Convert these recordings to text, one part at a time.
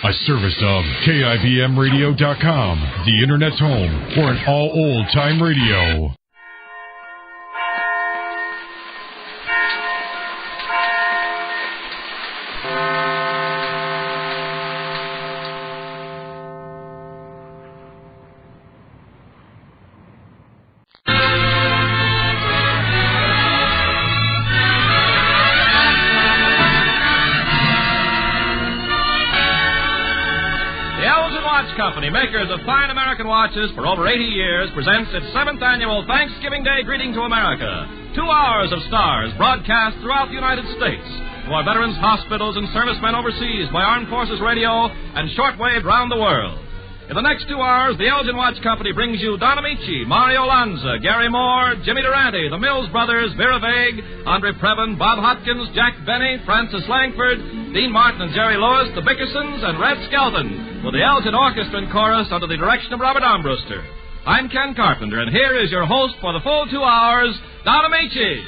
A service of KIBMradio.com, the Internet's home for an all-old-time radio. Company, makers of fine American watches for over 80 years, presents its 7th annual Thanksgiving Day Greeting to America. 2 hours of stars broadcast throughout the United States to our veterans, hospitals, and servicemen overseas by Armed Forces Radio and shortwave round the world. In the next 2 hours, the ELGIN Watch Company brings you Don Amici, Mario Lanza, Gary Moore, Jimmy Durante, the Mills Brothers, Vera Vague, Andre Previn, Bob Hotkins, Jack Benny, Francis Langford, Dean Martin and Jerry Lewis, the Bickersons, and Red Skelton, with the ELGIN Orchestra and Chorus under the direction of Robert Armbruster. I'm Ken Carpenter, and here is your host for the full 2 hours, Don Amici.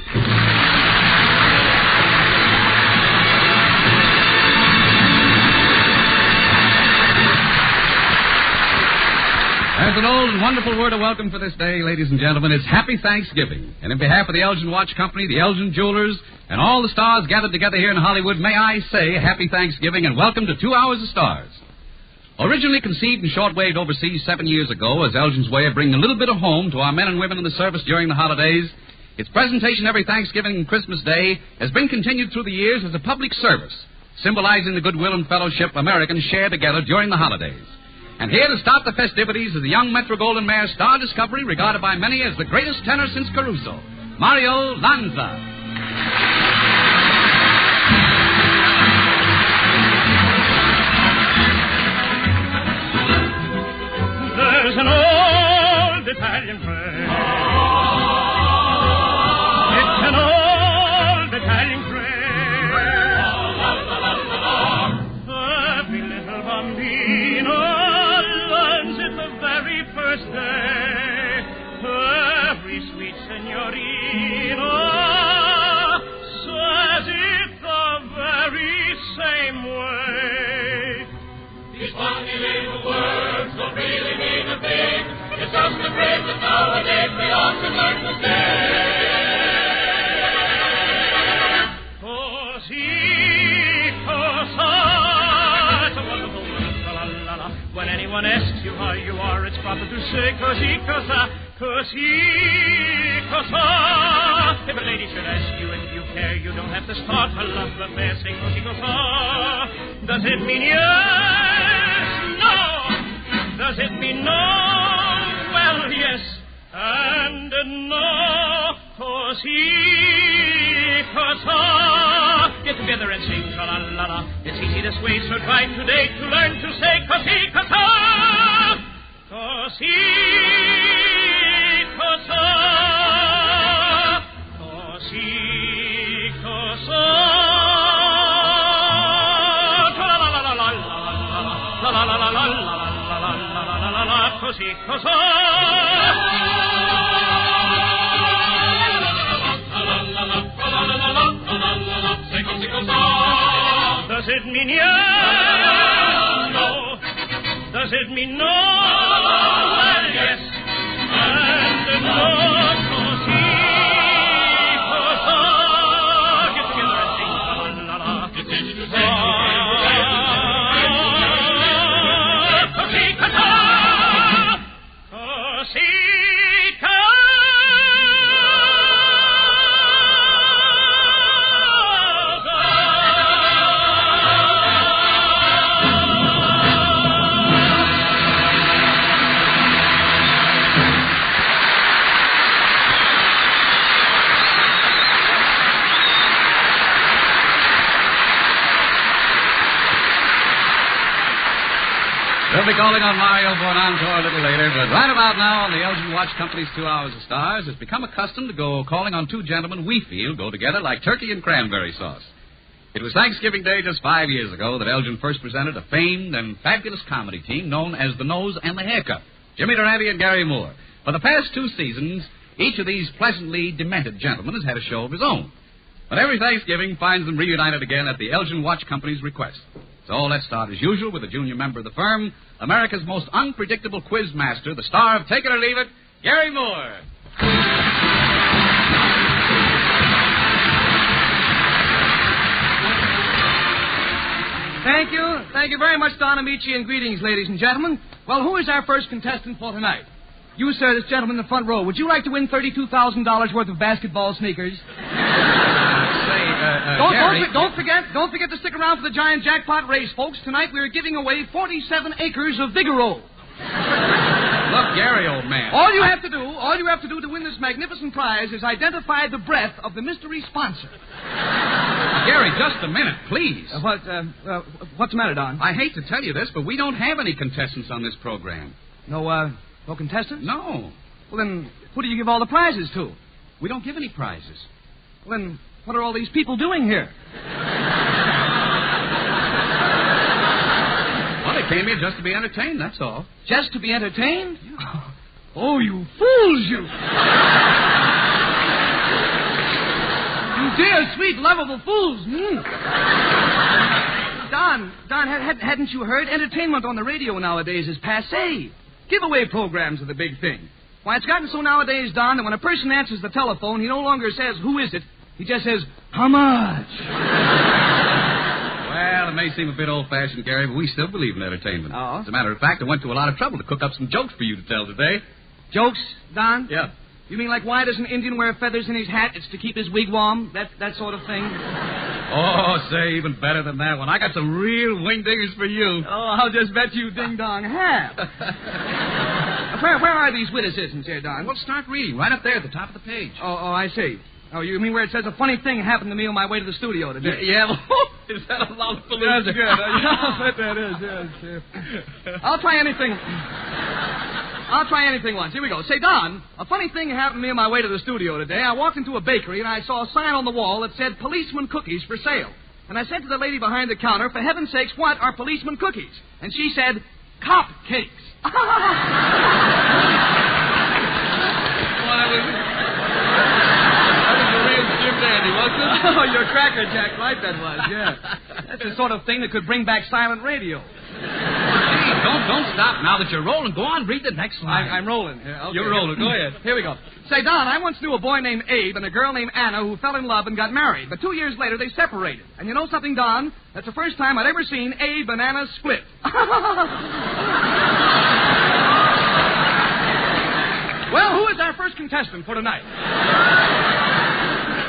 There's an old and wonderful word of welcome for this day, ladies and gentlemen. It's Happy Thanksgiving. And in behalf of the ELGIN Watch Company, the ELGIN Jewelers, and all the stars gathered together here in Hollywood, may I say Happy Thanksgiving and welcome to 2 Hours of Stars. Originally conceived and shortwaved overseas 7 years ago as ELGIN's way of bringing a little bit of home to our men and women in the service during the holidays, its presentation every Thanksgiving and Christmas Day has been continued through the years as a public service, symbolizing the goodwill and fellowship Americans share together during the holidays. And here to start the festivities is the young Metro-Goldwyn-Mayer star discovery regarded by many as the greatest tenor since Caruso, Mario Lanza. There's an old Italian phrase. It's an old Italian phrase. Every little bambino first day, every sweet signorina says it the very same way. These funny little words don't really mean a thing. It's just a phrase that nowadays we ought to learn to say. Così, cosa. It's a wonderful word, la-la-la-la. When anyone asks you how you are, it's proper to say così, cosa, così, cosa. If a lady should ask you if you care, you don't have to start a love affair. Say così, cosa. Does it mean yes? No. Does it mean no? Well, yes and no. Così, cosa. Get together and sing tra-la-la-la. It's easy this way, so try today to learn to say così, cosa. Così, cosa. Così, cosa. Tra-la-la-la-la-la-la-la-la-la-la-la-la-la-la-la-la. Così, cosa. Does it mean yes? No. Does it mean no? Well, yes. And no. Così, cosa. Get together and sing la-la-la-la. It's easy to say. Così, cosa. Così, We'll be calling on Mario for an encore a little later, but right about now on the ELGIN Watch Company's 2 Hours of Stars, it's become a custom to go calling on two gentlemen we feel go together like turkey and cranberry sauce. It was Thanksgiving Day just 5 years ago that ELGIN first presented a famed and fabulous comedy team known as the Nose and the Haircut, Jimmy Durante and Gary Moore. For the past 2 seasons, each of these pleasantly demented gentlemen has had a show of his own. But every Thanksgiving finds them reunited again at the ELGIN Watch Company's request. So let's start as usual with a junior member of the firm, America's most unpredictable quiz master, the star of Take It or Leave It, Gary Moore. Thank you. Thank you very much, Don Amici, and greetings, ladies and gentlemen. Well, who is our first contestant for tonight? You, sir, this gentleman in the front row. Would you like to win $32,000 worth of basketball sneakers? Don't forget to stick around for the giant jackpot race, folks. Tonight we're giving away 47 acres of Vigoro. Look, Gary, old man. All you have to do to win this magnificent prize is identify the breath of the mystery sponsor. Gary, just a minute, please. What's the matter, Don? I hate to tell you this, but we don't have any contestants on this program. No contestants? No. Well, then, who do you give all the prizes to? We don't give any prizes. Well, then, what are all these people doing here? Well, they came here just to be entertained, that's all. Just to be entertained? Yeah. Oh, you fools, you. You dear, sweet, lovable fools. Don, hadn't you heard? Entertainment on the radio nowadays is passé. Giveaway programs are the big thing. Why, it's gotten so nowadays, Don, that when a person answers the telephone, he no longer says, who is it? He just says, how much? Well, it may seem a bit old-fashioned, Gary, but we still believe in entertainment. Oh? As a matter of fact, I went to a lot of trouble to cook up some jokes for you to tell today. Jokes, Don? Yeah. You mean like why does an Indian wear feathers in his hat? It's to keep his wigwam? That sort of thing? Oh, say, even better than that one. I got some real wing-dingers for you. Oh, I'll just bet you ding-dong have. Where are these witticisms here, Don? Well, start reading. Right up there at the top of the page. Oh, I see. Oh, you mean where it says a funny thing happened to me on my way to the studio today? Yeah. Is that a lollapalooza? That's good. I'll bet that is, yes. I'll try anything once. Here we go. Say, Don, a funny thing happened to me on my way to the studio today. I walked into a bakery and I saw a sign on the wall that said policeman cookies for sale. And I said to the lady behind the counter, for heaven's sakes, what are policeman cookies? And she said, cop cakes. Well, that was a real Jim Dandy, wasn't it? Oh, you're Cracker Jack, right that was, yeah. That's the sort of thing that could bring back silent radio. Hey, don't stop now that you're rolling. Go on, read the next line. I'm rolling. Yeah, okay. You're rolling. Go ahead. Here we go. Say, Don, I once knew a boy named Abe and a girl named Anna who fell in love and got married. But 2 years later, they separated. And you know something, Don? That's the first time I'd ever seen Abe and Anna split. Well, who is our first contestant for tonight?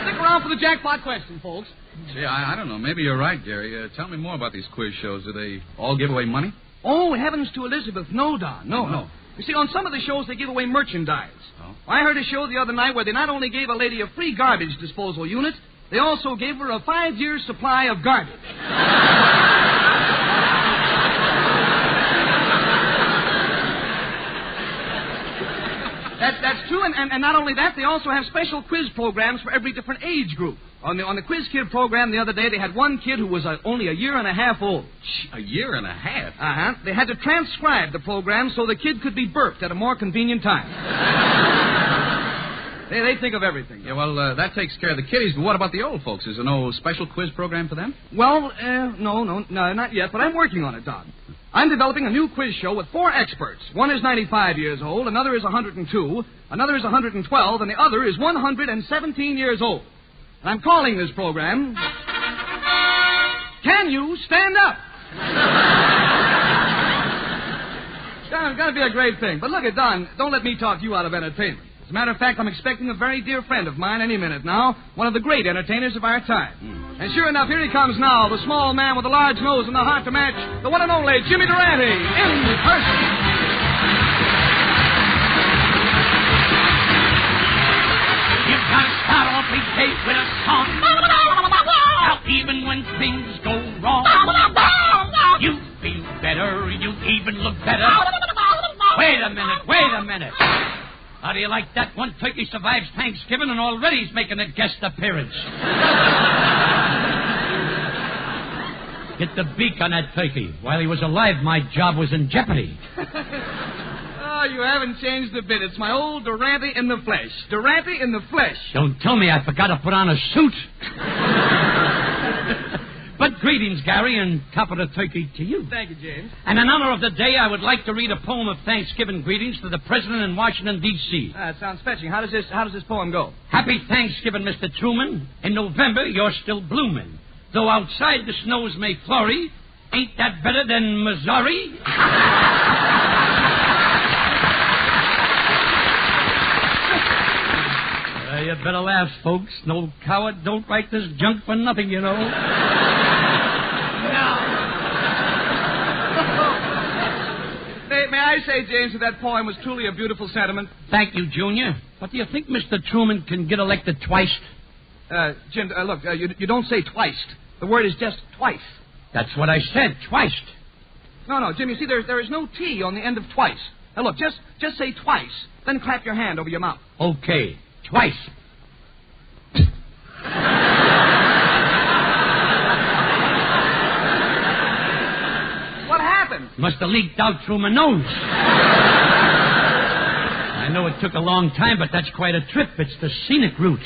Stick around for the jackpot question, folks. Gee, I don't know. Maybe you're right, Gary. Tell me more about these quiz shows. Do they all give away money? Oh, heavens to Elizabeth. No, Don. No. You see, on some of the shows, they give away merchandise. Oh? I heard a show the other night where they not only gave a lady a free garbage disposal unit, they also gave her a 5-year supply of garbage. That's true, and not only that, they also have special quiz programs for every different age group. On the Quiz Kid program the other day, they had one kid who was only a year and a half old. A year and a half? Uh-huh. They had to transcribe the program so the kid could be burped at a more convenient time. They think of everything. Yeah, well, that takes care of the kiddies, but what about the old folks? Is there no special quiz program for them? Well, no, not yet, but I'm working on it, Don. I'm developing a new quiz show with 4 experts. One is 95 years old, another is 102, another is 112, and the other is 117 years old. And I'm calling this program, Can You Stand Up? It's going to be a great thing. But look at Don, don't let me talk you out of entertainment. As a matter of fact, I'm expecting a very dear friend of mine any minute now, one of the great entertainers of our time. And sure enough, here he comes now, the small man with the large nose and the heart to match, the one and only Jimmy Durante, in person. You've got to start off each day with a song. Now, even when things go wrong, you feel better, you even look better. Wait a minute. How do you like that? One turkey survives Thanksgiving and already he's making a guest appearance. Get the beak on that turkey. While he was alive, my job was in jeopardy. Oh, you haven't changed a bit. It's my old Durante in the flesh. Durante in the flesh. Don't tell me I forgot to put on a suit. But greetings, Gary, and top of the turkey to you. Thank you, James. And in honor of the day, I would like to read a poem of Thanksgiving greetings to the President in Washington, D.C. That sounds fetching. How does this poem go? Happy Thanksgiving, Mr. Truman. In November, you're still blooming. Though outside the snows may flurry, ain't that better than Missouri? You better laugh, folks. No coward don't write this junk for nothing, you know. May I say, James, that poem was truly a beautiful sentiment? Thank you, Junior. But do you think Mr. Truman can get elected twice? Jim, look, you don't say twice. The word is just twice. That's what I said, twice. No, Jim, you see, there is no T on the end of twice. Now, look, just say twice, then clap your hand over your mouth. Okay, twice. What happened? Must have leaked out through my nose. I know it took a long time, but that's quite a trip. It's the scenic route.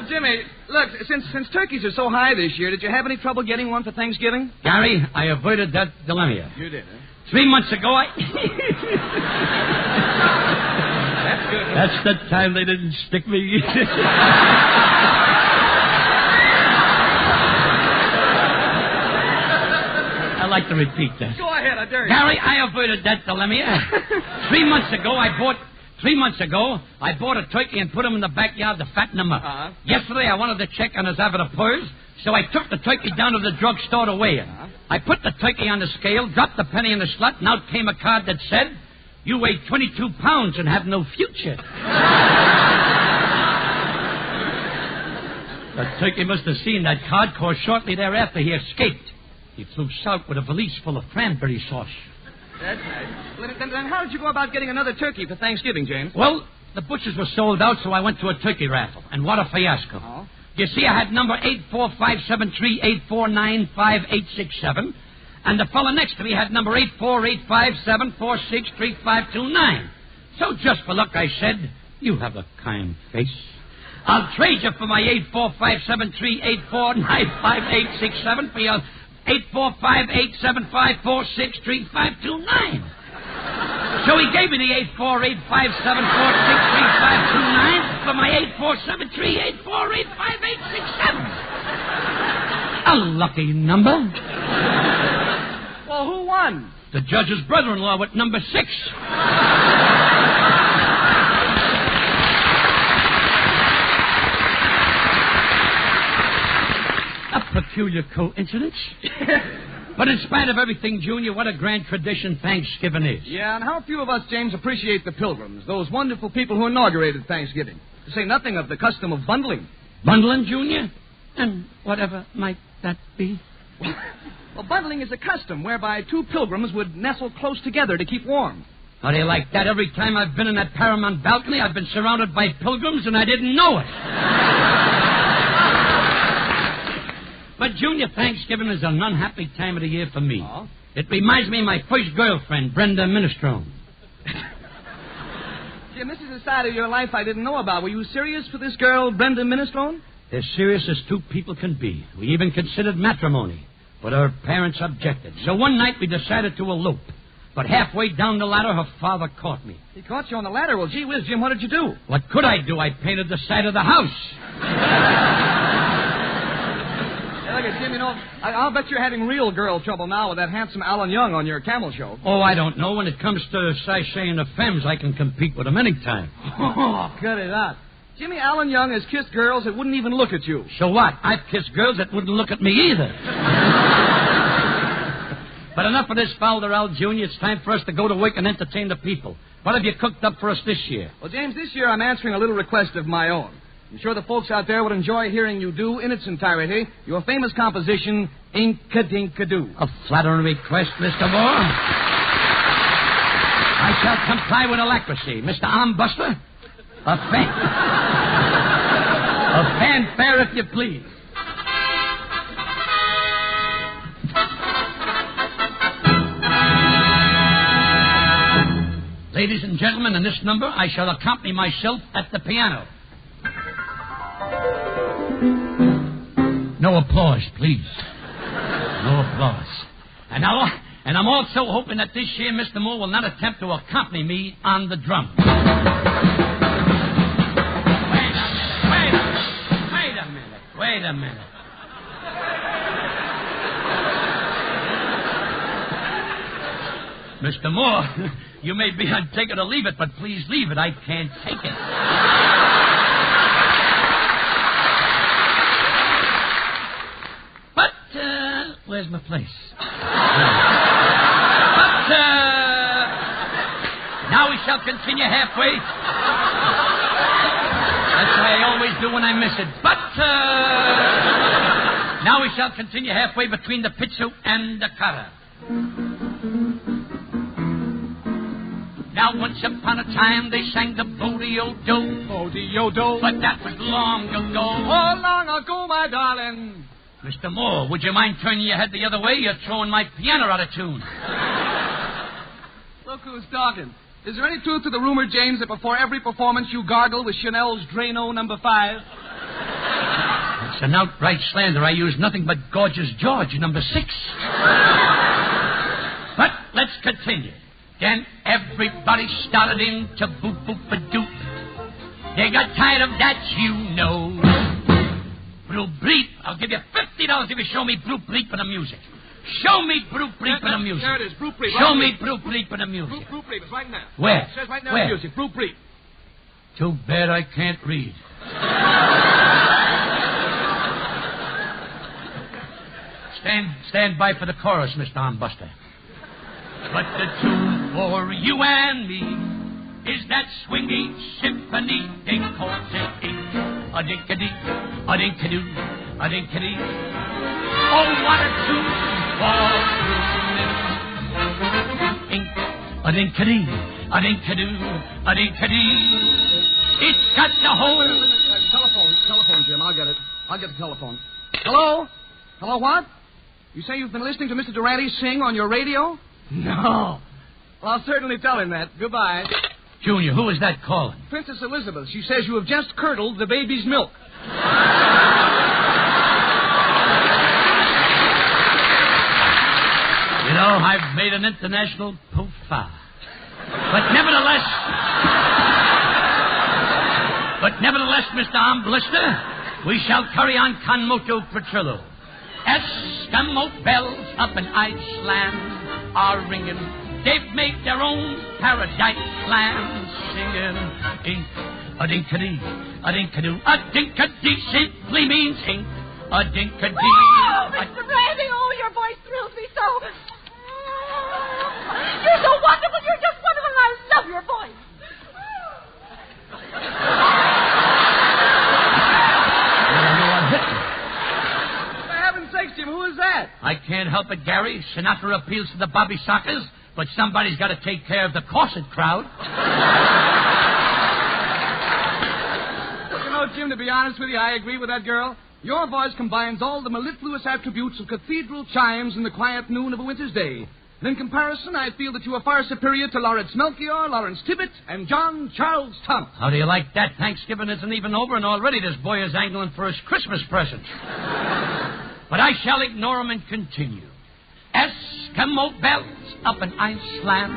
Jimmy, look, since turkeys are so high this year, did you have any trouble getting one for Thanksgiving? Gary, I avoided that dilemma. You did, huh? 3 months ago, That's good. That's the time they didn't stick me. I like to repeat that. Go ahead, I dare you. Gary, I avoided that dilemma. 3 months ago, I bought a turkey and put him in the backyard to fatten him up. Uh-huh. Yesterday, I wanted to check on his avicultures, so I took the turkey down to the drugstore to weigh it. Uh-huh. I put the turkey on the scale, dropped the penny in the slot, and out came a card that said, "You weigh 22 pounds and have no future." The turkey must have seen that card, cause shortly thereafter he escaped. He flew south with a valise full of cranberry sauce. That's nice. Well, then how did you go about getting another turkey for Thanksgiving, James? Well, the butchers were sold out, so I went to a turkey raffle. And what a fiasco. Oh? You see, I had number 84573849587, and the fellow next to me had number 84857463529. So just for luck, I said, "You have a kind face. I'll trade you for my 84573849587 for your 845-875-463529. So he gave me the 848-574-63529 for my 847-384-85867. A lucky number. Well, who won? The judge's brother-in-law with number 6. A peculiar coincidence. But in spite of everything, Junior, what a grand tradition Thanksgiving is. Yeah, and how few of us, James, appreciate the Pilgrims, those wonderful people who inaugurated Thanksgiving. To say nothing of the custom of bundling. Bundling, Junior? And whatever might that be? Well, bundling is a custom whereby two pilgrims would nestle close together to keep warm. How do you like that? Every time I've been in that Paramount balcony, I've been surrounded by pilgrims, and I didn't know it. But, Junior, Thanksgiving is an unhappy time of the year for me. Oh? It reminds me of my first girlfriend, Brenda Minestrone. Jim, this is a side of your life I didn't know about. Were you serious for this girl, Brenda Minestrone? As serious as two people can be. We even considered matrimony, but her parents objected. So one night we decided to elope. But halfway down the ladder, her father caught me. He caught you on the ladder? Well, gee whiz, Jim, what did you do? What could I do? I painted the side of the house. Look at Jim, you know, I'll bet you're having real girl trouble now with that handsome Alan Young on your camel show. Oh, I don't know. When it comes to sashaying the femmes, I can compete with them anytime. Oh, cut it out. Jimmy, Alan Young has kissed girls that wouldn't even look at you. So what? I've kissed girls that wouldn't look at me either. But enough of this, Falderell Jr. It's time for us to go to work and entertain the people. What have you cooked up for us this year? Well, James, this year I'm answering a little request of my own. I'm sure the folks out there would enjoy hearing you do, in its entirety, your famous composition, Ink-a-Dink-a-Doo. A flattering request, Mr. Moore. I shall comply with alacrity. Mr. Armbuster, a fanfare, if you please. Ladies and gentlemen, in this number, I shall accompany myself at the piano. No applause, please. No applause. And I'm also hoping that this year Mr. Moore will not attempt to accompany me on the drum. Wait a minute. Mr. Moore, you may be on take it or leave it, but please leave it. I can't take it. But, where's my place? But, now we shall continue halfway. That's what I always do when I miss it. But, now we shall continue halfway between the pizza and the cutter. Now, once upon a time, they sang the Bodie-O-Do. Bodie-O-Do. But that was long ago. Oh, long ago, my darling. Mr. Moore, would you mind turning your head the other way? You're throwing my piano out of tune. Look who's talking. Is there any truth to the rumor, James, that before every performance you gargle with Chanel's Drano No. 5? It's an outright slander. I use nothing but Gorgeous George, No. 6. But let's continue. Then everybody started in to boop-boop-a-doop. They got tired of that, you know. Broop-bleep. I'll give you $50 if you show me broop-bleep in the music. Show me broop-bleep in the music. There it is, broop-bleep. Show me broop-bleep in the music. Broop-bleep. It's right now. Where? It says right now Where? in the music. Broop-bleep. Too bad I can't read. Stand by for the chorus, Mr. Armbuster. But the tune for you and me is that swinging symphony they call it a-dink-a-dee, a-dink-a-doo, a-dink-a-dee. Oh, what a tune for ink, a-dink-a-dee, a-dink-a-doo, a-dink-a-dee. It's got the whole... Telephone, Jim. I'll get it. I'll get the telephone. Hello? Hello, what? You say you've been listening to Mr. Durante sing on your radio? No. Well, I'll certainly tell him that. Goodbye. Junior, who is that calling? Princess Elizabeth. She says you have just curdled the baby's milk. You know, I've made an international poofa. But nevertheless, Mr. Armblister, we shall carry on con moto patrullo. Eskimo bells up in Iceland are ringing. They've made their own paradise land singing. Ink, a-dink-a-dee, a-dink-a-doo, a-dink-a-dee simply means ink. A-dink-a-dee. Oh, Mr. Randy, oh, your voice thrills me so. You're so wonderful. You're just wonderful. I love your voice. For heaven's sakes, Jim, who is that? I can't help it, Gary. Sinatra appeals to the Bobby Sockers, but somebody's got to take care of the corset crowd. You know, Jim, to be honest with you, I agree with that girl. Your voice combines all the mellifluous attributes of cathedral chimes in the quiet noon of a winter's day. And in comparison, I feel that you are far superior to Lawrence Melchior, Lawrence Tibbett, and John Charles Thomas. How do you like that? Thanksgiving isn't even over, and already this boy is angling for his Christmas present. But I shall ignore him and continue. Eskimo bells up in Iceland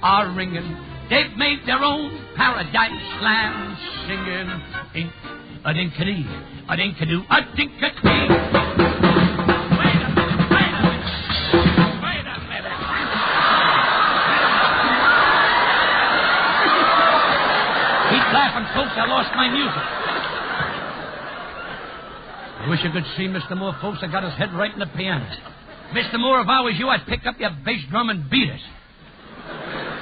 are ringing. They've made their own paradise land singing. Ink, a-dink-a-dee, a-dink-a-doo, a-dink-a-dee. Laughing, folks, I lost my music. I wish you could see Mr. Moore, folks. I got his head right in the piano. Mr. Moore, if I was you, I'd pick up your bass drum and beat it.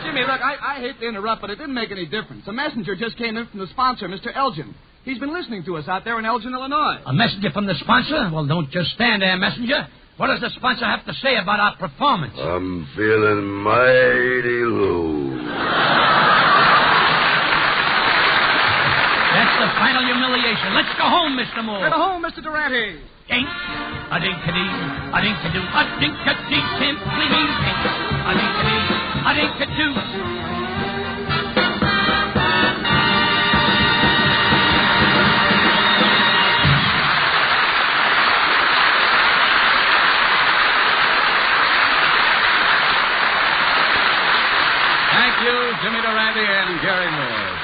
Jimmy, look, I hate to interrupt, but it didn't make any difference. A messenger just came in from the sponsor, Mr. ELGIN. He's been listening to us out there in Elgin, Illinois. A messenger from the sponsor? Well, don't just stand there, messenger. What does the sponsor have to say about our performance? I'm feeling mighty low. That's the final humiliation. Let's go home, Mr. Moore. Go home, Mr. Durante. Ink, a-dink-a-dee, a-dink-a-doo, a-dink-a-dee simply means ink. A-dink-a-dee, a-dink-a-doo. Jimmy Durante and Gary Moore.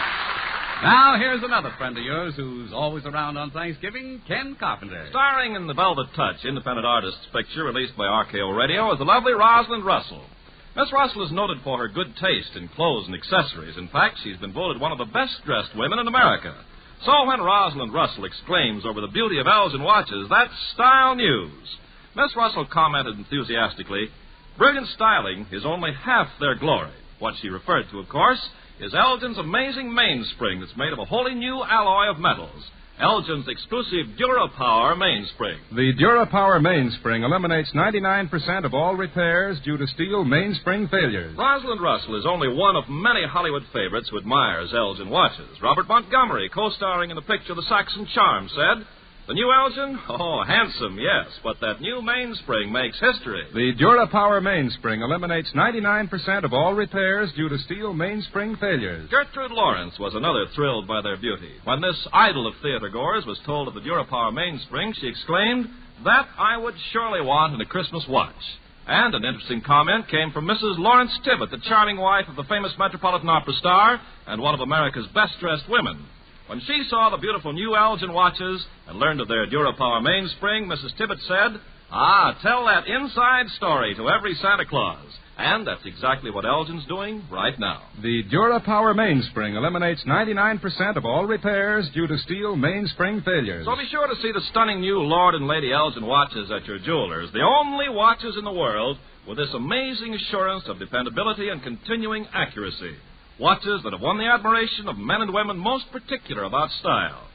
Now, here's another friend of yours who's always around on Thanksgiving, Ken Carpenter. Starring in The Velvet Touch, independent artist's picture released by RKO Radio, is the lovely Rosalind Russell. Miss Russell is noted for her good taste in clothes and accessories. In fact, she's been voted one of the best-dressed women in America. So when Rosalind Russell exclaims over the beauty of Elgin watches, that's style news. Miss Russell commented enthusiastically, "Brilliant styling is only half their glory." What she referred to, of course, is Elgin's amazing mainspring that's made of a wholly new alloy of metals. Elgin's exclusive DuraPower mainspring. The DuraPower mainspring eliminates 99% of all repairs due to steel mainspring failures. Rosalind Russell is only one of many Hollywood favorites who admires Elgin watches. Robert Montgomery, co-starring in the picture The Saxon Charm, said, "The new Elgin? Oh, handsome, yes, but that new mainspring makes history." The DuraPower mainspring eliminates 99% of all repairs due to steel mainspring failures. Gertrude Lawrence was another thrilled by their beauty. When this idol of theatergoers was told of the DuraPower mainspring, she exclaimed, "That I would surely want in a Christmas watch." And an interesting comment came from Mrs. Lawrence Tibbett, the charming wife of the famous Metropolitan Opera star and one of America's best-dressed women. When she saw the beautiful new Elgin watches and learned of their DuraPower mainspring, Mrs. Tibbett said, "Tell that inside story to every Santa Claus." And that's exactly what Elgin's doing right now. The DuraPower mainspring eliminates 99% of all repairs due to steel mainspring failures. So be sure to see the stunning new Lord and Lady Elgin watches at your jewelers, the only watches in the world with this amazing assurance of dependability and continuing accuracy. Watches that have won the admiration of men and women most particular about style.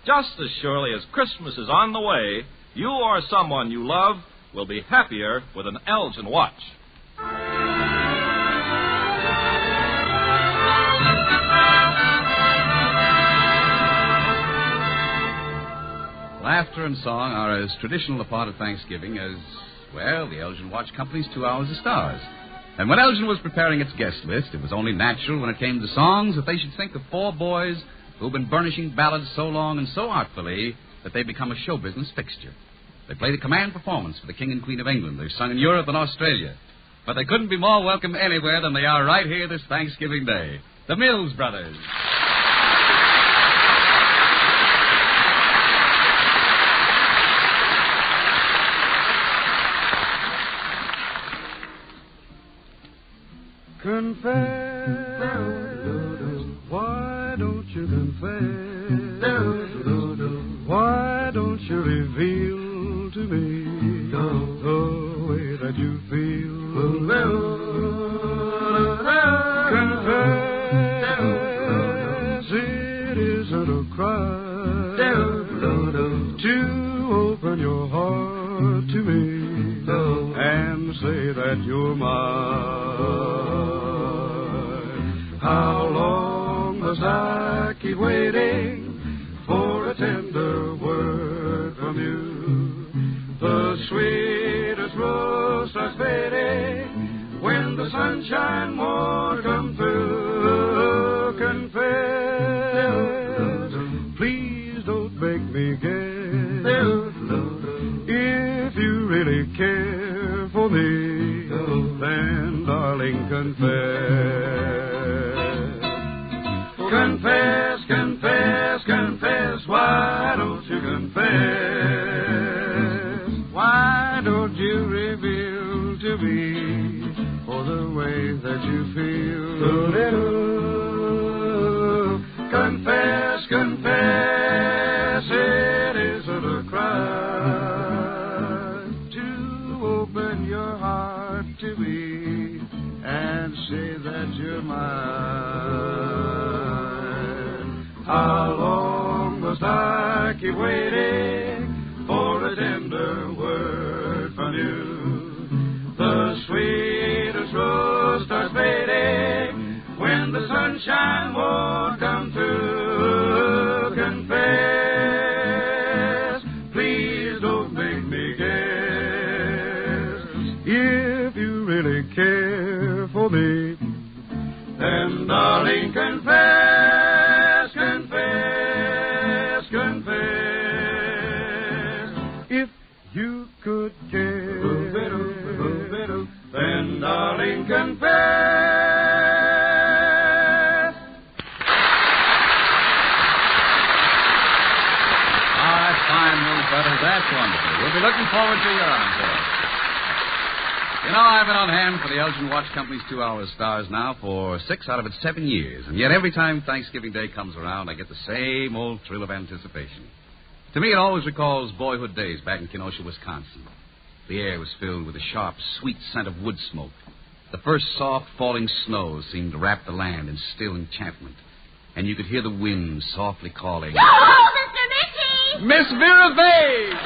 Just as surely as Christmas is on the way, you or someone you love will be happier with an Elgin watch. Laughter and song are as traditional a part of Thanksgiving as, well, the Elgin Watch Company's 2 Hours of Stars. And when Elgin was preparing its guest list, it was only natural when it came to songs that they should think of 4 boys who've been burnishing ballads so long and so artfully that they've become a show business fixture. They played a command performance for the King and Queen of England. They've sung in Europe and Australia. But they couldn't be more welcome anywhere than they are right here this Thanksgiving Day. The Mills Brothers. Confess, why don't you confess? Why don't you reveal to me the way that you feel? Confess, it isn't a crime to open your heart to me and say that you're mine. How long must I keep waiting for a tender word from you? The sweetest rose starts fading when the sunshine won't come through. Confess, please don't make me guess. If you really care for me, then darling, confess. Confess, confess, confess, why don't you confess? Why don't you reveal to me for the way that you feel? Confess, confess, it isn't a crime to open your heart to me and say that you're mine. How long must I keep waiting for a tender word from you? The sweetest rose starts fading when the sunshine won't come through. Confess, please don't make me guess. If you really care for me, then darling, confess, confess, confess. If you could care, then darling, confess. That's wonderful. We'll be looking forward to your encore. You know, I've been on hand for the Elgin Watch Company's 2-hour stars now for 6 out of its 7 years. And yet every time Thanksgiving Day comes around, I get the same old thrill of anticipation. To me, it always recalls boyhood days back in Kenosha, Wisconsin. The air was filled with a sharp, sweet scent of wood smoke. The first soft falling snow seemed to wrap the land in still enchantment. And you could hear the wind softly calling. Oh, Mr. Mickey! Miss Vera Vase!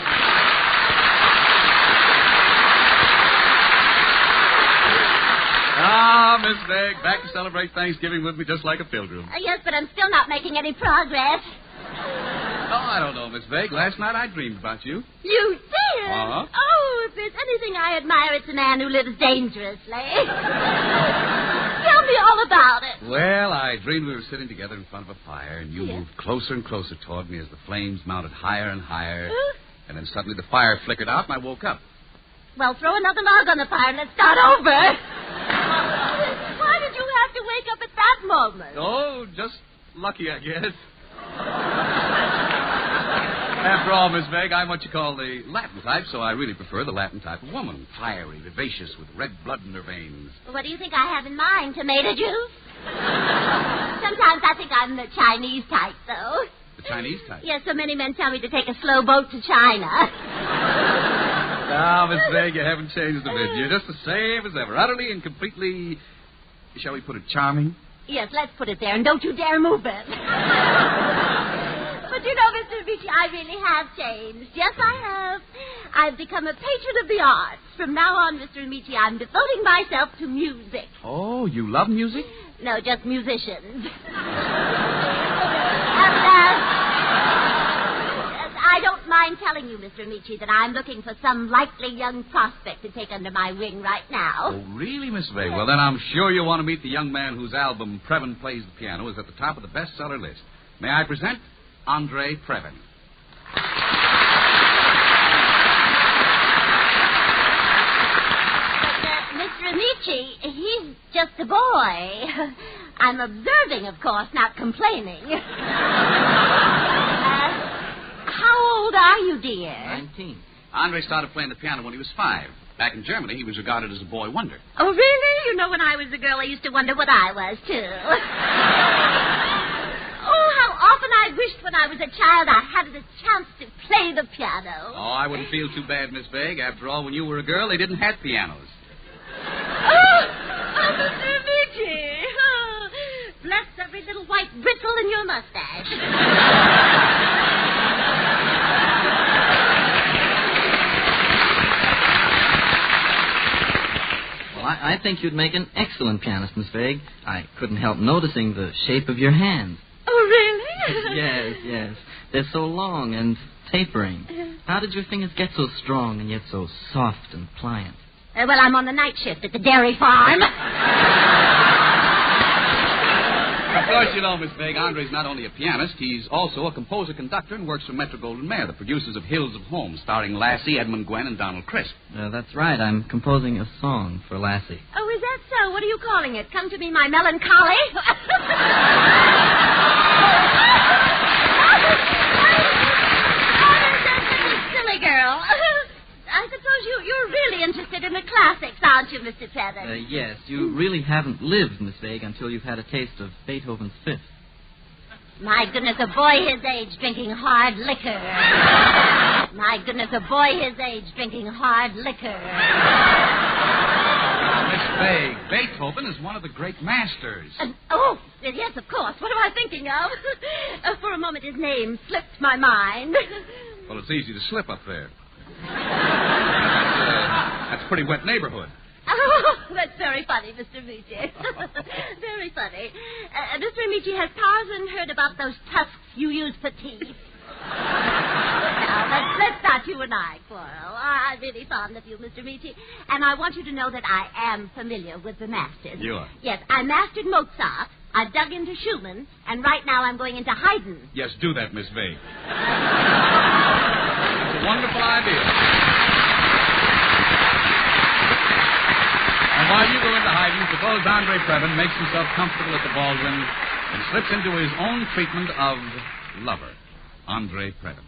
Ah, Miss Meg, back to celebrate Thanksgiving with me just like a pilgrim. Yes, but I'm still not making any progress. Oh, I don't know, Miss Meg. Last night I dreamed about you. You did? Uh-huh. Oh, if there's anything I admire, it's a man who lives dangerously. Tell me all about it. Well, I dreamed we were sitting together in front of a fire, and you moved closer and closer toward me as the flames mounted higher and higher. And then suddenly the fire flickered out, and I woke up. Well, throw another log on the fire and let's start over. Why did you have to wake up at that moment? Oh, just lucky, I guess. After all, Miss Meg, I'm what you call the Latin type, so I really prefer the Latin type of woman. Fiery, vivacious, with red blood in her veins. What do you think I have in mind? Tomato juice? Sometimes I think I'm the Chinese type, though. The Chinese type? Yes, so many men tell me to take a slow boat to China. Now, Miss Meg, you haven't changed a bit. You're just the same as ever. Utterly and completely, shall we put it, charming? Yes, let's put it there, and don't you dare move it. But you know, Mr. Beachy, I really have changed. Yes, I have. I've become a patron of the arts. From now on, Mr. Amici, I'm devoting myself to music. Oh, you love music? No, just musicians. I don't mind telling you, Mr. Amici, that I'm looking for some likely young prospect to take under my wing right now. Oh, really, Miss Vega? Well, then I'm sure you want to meet the young man whose album, Previn Plays the Piano, is at the top of the bestseller list. May I present Andre Previn? But, Mr. Amici, he's just a boy. I'm observing, of course, not complaining. How old are you, dear? 19. Andre started playing the piano when he was 5. Back in Germany, he was regarded as a boy wonder. Oh, really? You know, when I was a girl, I used to wonder what I was, too. Oh, how often I wished when I was a child I had the chance to play the piano. Oh, I wouldn't feel too bad, Miss Begg. After all, when you were a girl, they didn't have pianos. Oh, Mr. Amici. Oh, bless every little white bristle in your mustache. I think you'd make an excellent pianist, Miss Vague. I couldn't help noticing the shape of your hands. Oh, really? Yes. They're so long and tapering. How did your fingers get so strong and yet so soft and pliant? Well, I'm on the night shift at the dairy farm. Of course, you know, Miss Vague, Andre's not only a pianist, he's also a composer-conductor and works for Metro-Goldwyn-Mayer, the producers of Hills of Home, starring Lassie, Edmund Gwenn, and Donald Crisp. That's right. I'm composing a song for Lassie. Oh, is that so? What are you calling it? Come to me, my melancholy? Silly girl. I suppose you're really interested in the classics, aren't you, Mr. Trevor? Yes. You really haven't lived, Miss Vague, until you've had a taste of Beethoven's Fifth. My goodness, a boy his age drinking hard liquor. My goodness, a boy his age drinking hard liquor. Miss Vague, Beethoven is one of the great masters. Yes, of course. What am I thinking of? For a moment, his name slipped my mind. Well, it's easy to slip up there. That's a pretty wet neighborhood. Oh, that's very funny, Mr. Amici. Very funny. Mr. Amici, has Tarzan heard about those tusks you use for teeth? Now, let's not you and I quarrel. I'm really fond of you, Mr. Amici. And I want you to know that I am familiar with the masters. You are? Yes, I mastered Mozart. I've dug into Schumann. And right now I'm going into Haydn. Yes, do that, Miss Vague. It's a wonderful idea. And while you go into Haydn, suppose Andre Previn makes himself comfortable at the Baldwin and slips into his own treatment of lover, Andre Previn.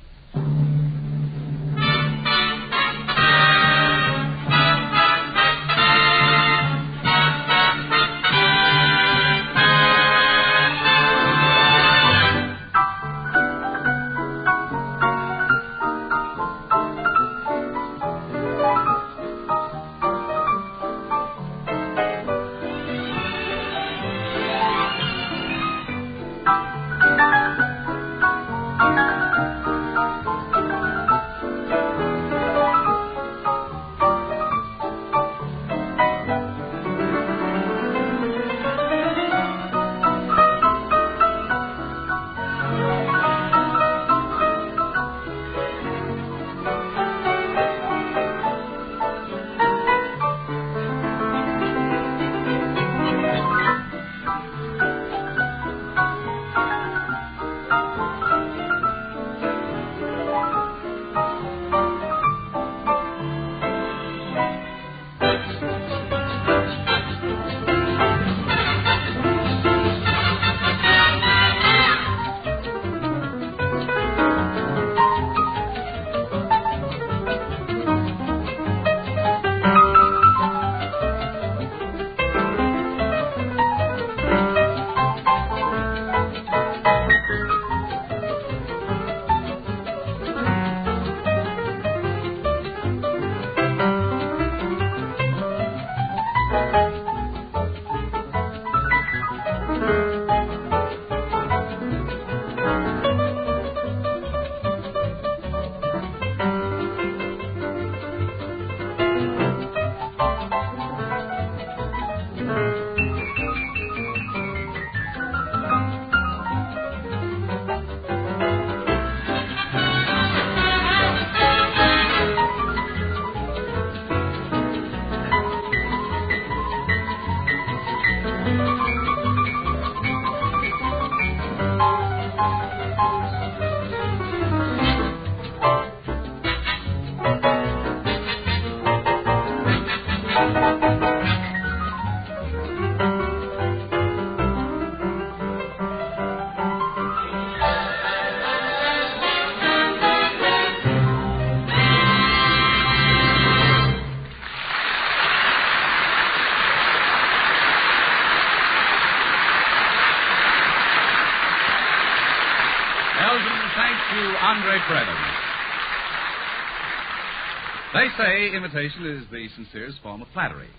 They say imitation is the sincerest form of flattery.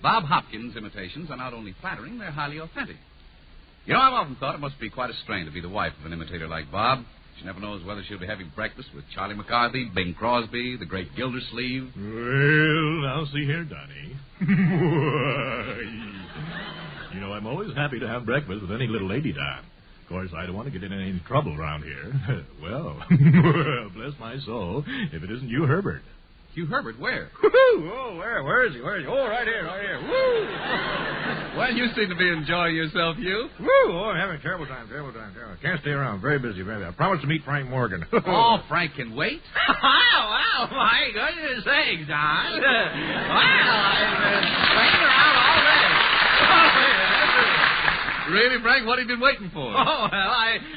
Bob Hopkins' imitations are not only flattering, they're highly authentic. You know, I've often thought it must be quite a strain to be the wife of an imitator like Bob. She never knows whether she'll be having breakfast with Charlie McCarthy, Bing Crosby, the great Gildersleeve. Well, now see here, Donnie. You know, I'm always happy to have breakfast with any little lady, Don. Of course, I don't want to get in any trouble around here. Well, bless my soul, if it isn't Hugh Herbert. Hugh Herbert, where? Oh, where is he? Where is he? Oh, right here. Woo! Well, you seem to be enjoying yourself, Hugh. Woo! Oh, I'm having a terrible time. Can't stay around. Very busy. I promised to meet Frank Morgan. Oh, Frank can wait? Wow, my goodness sakes, Don. I've been waiting around all day. Really, Frank? What have you been waiting for? Oh, well,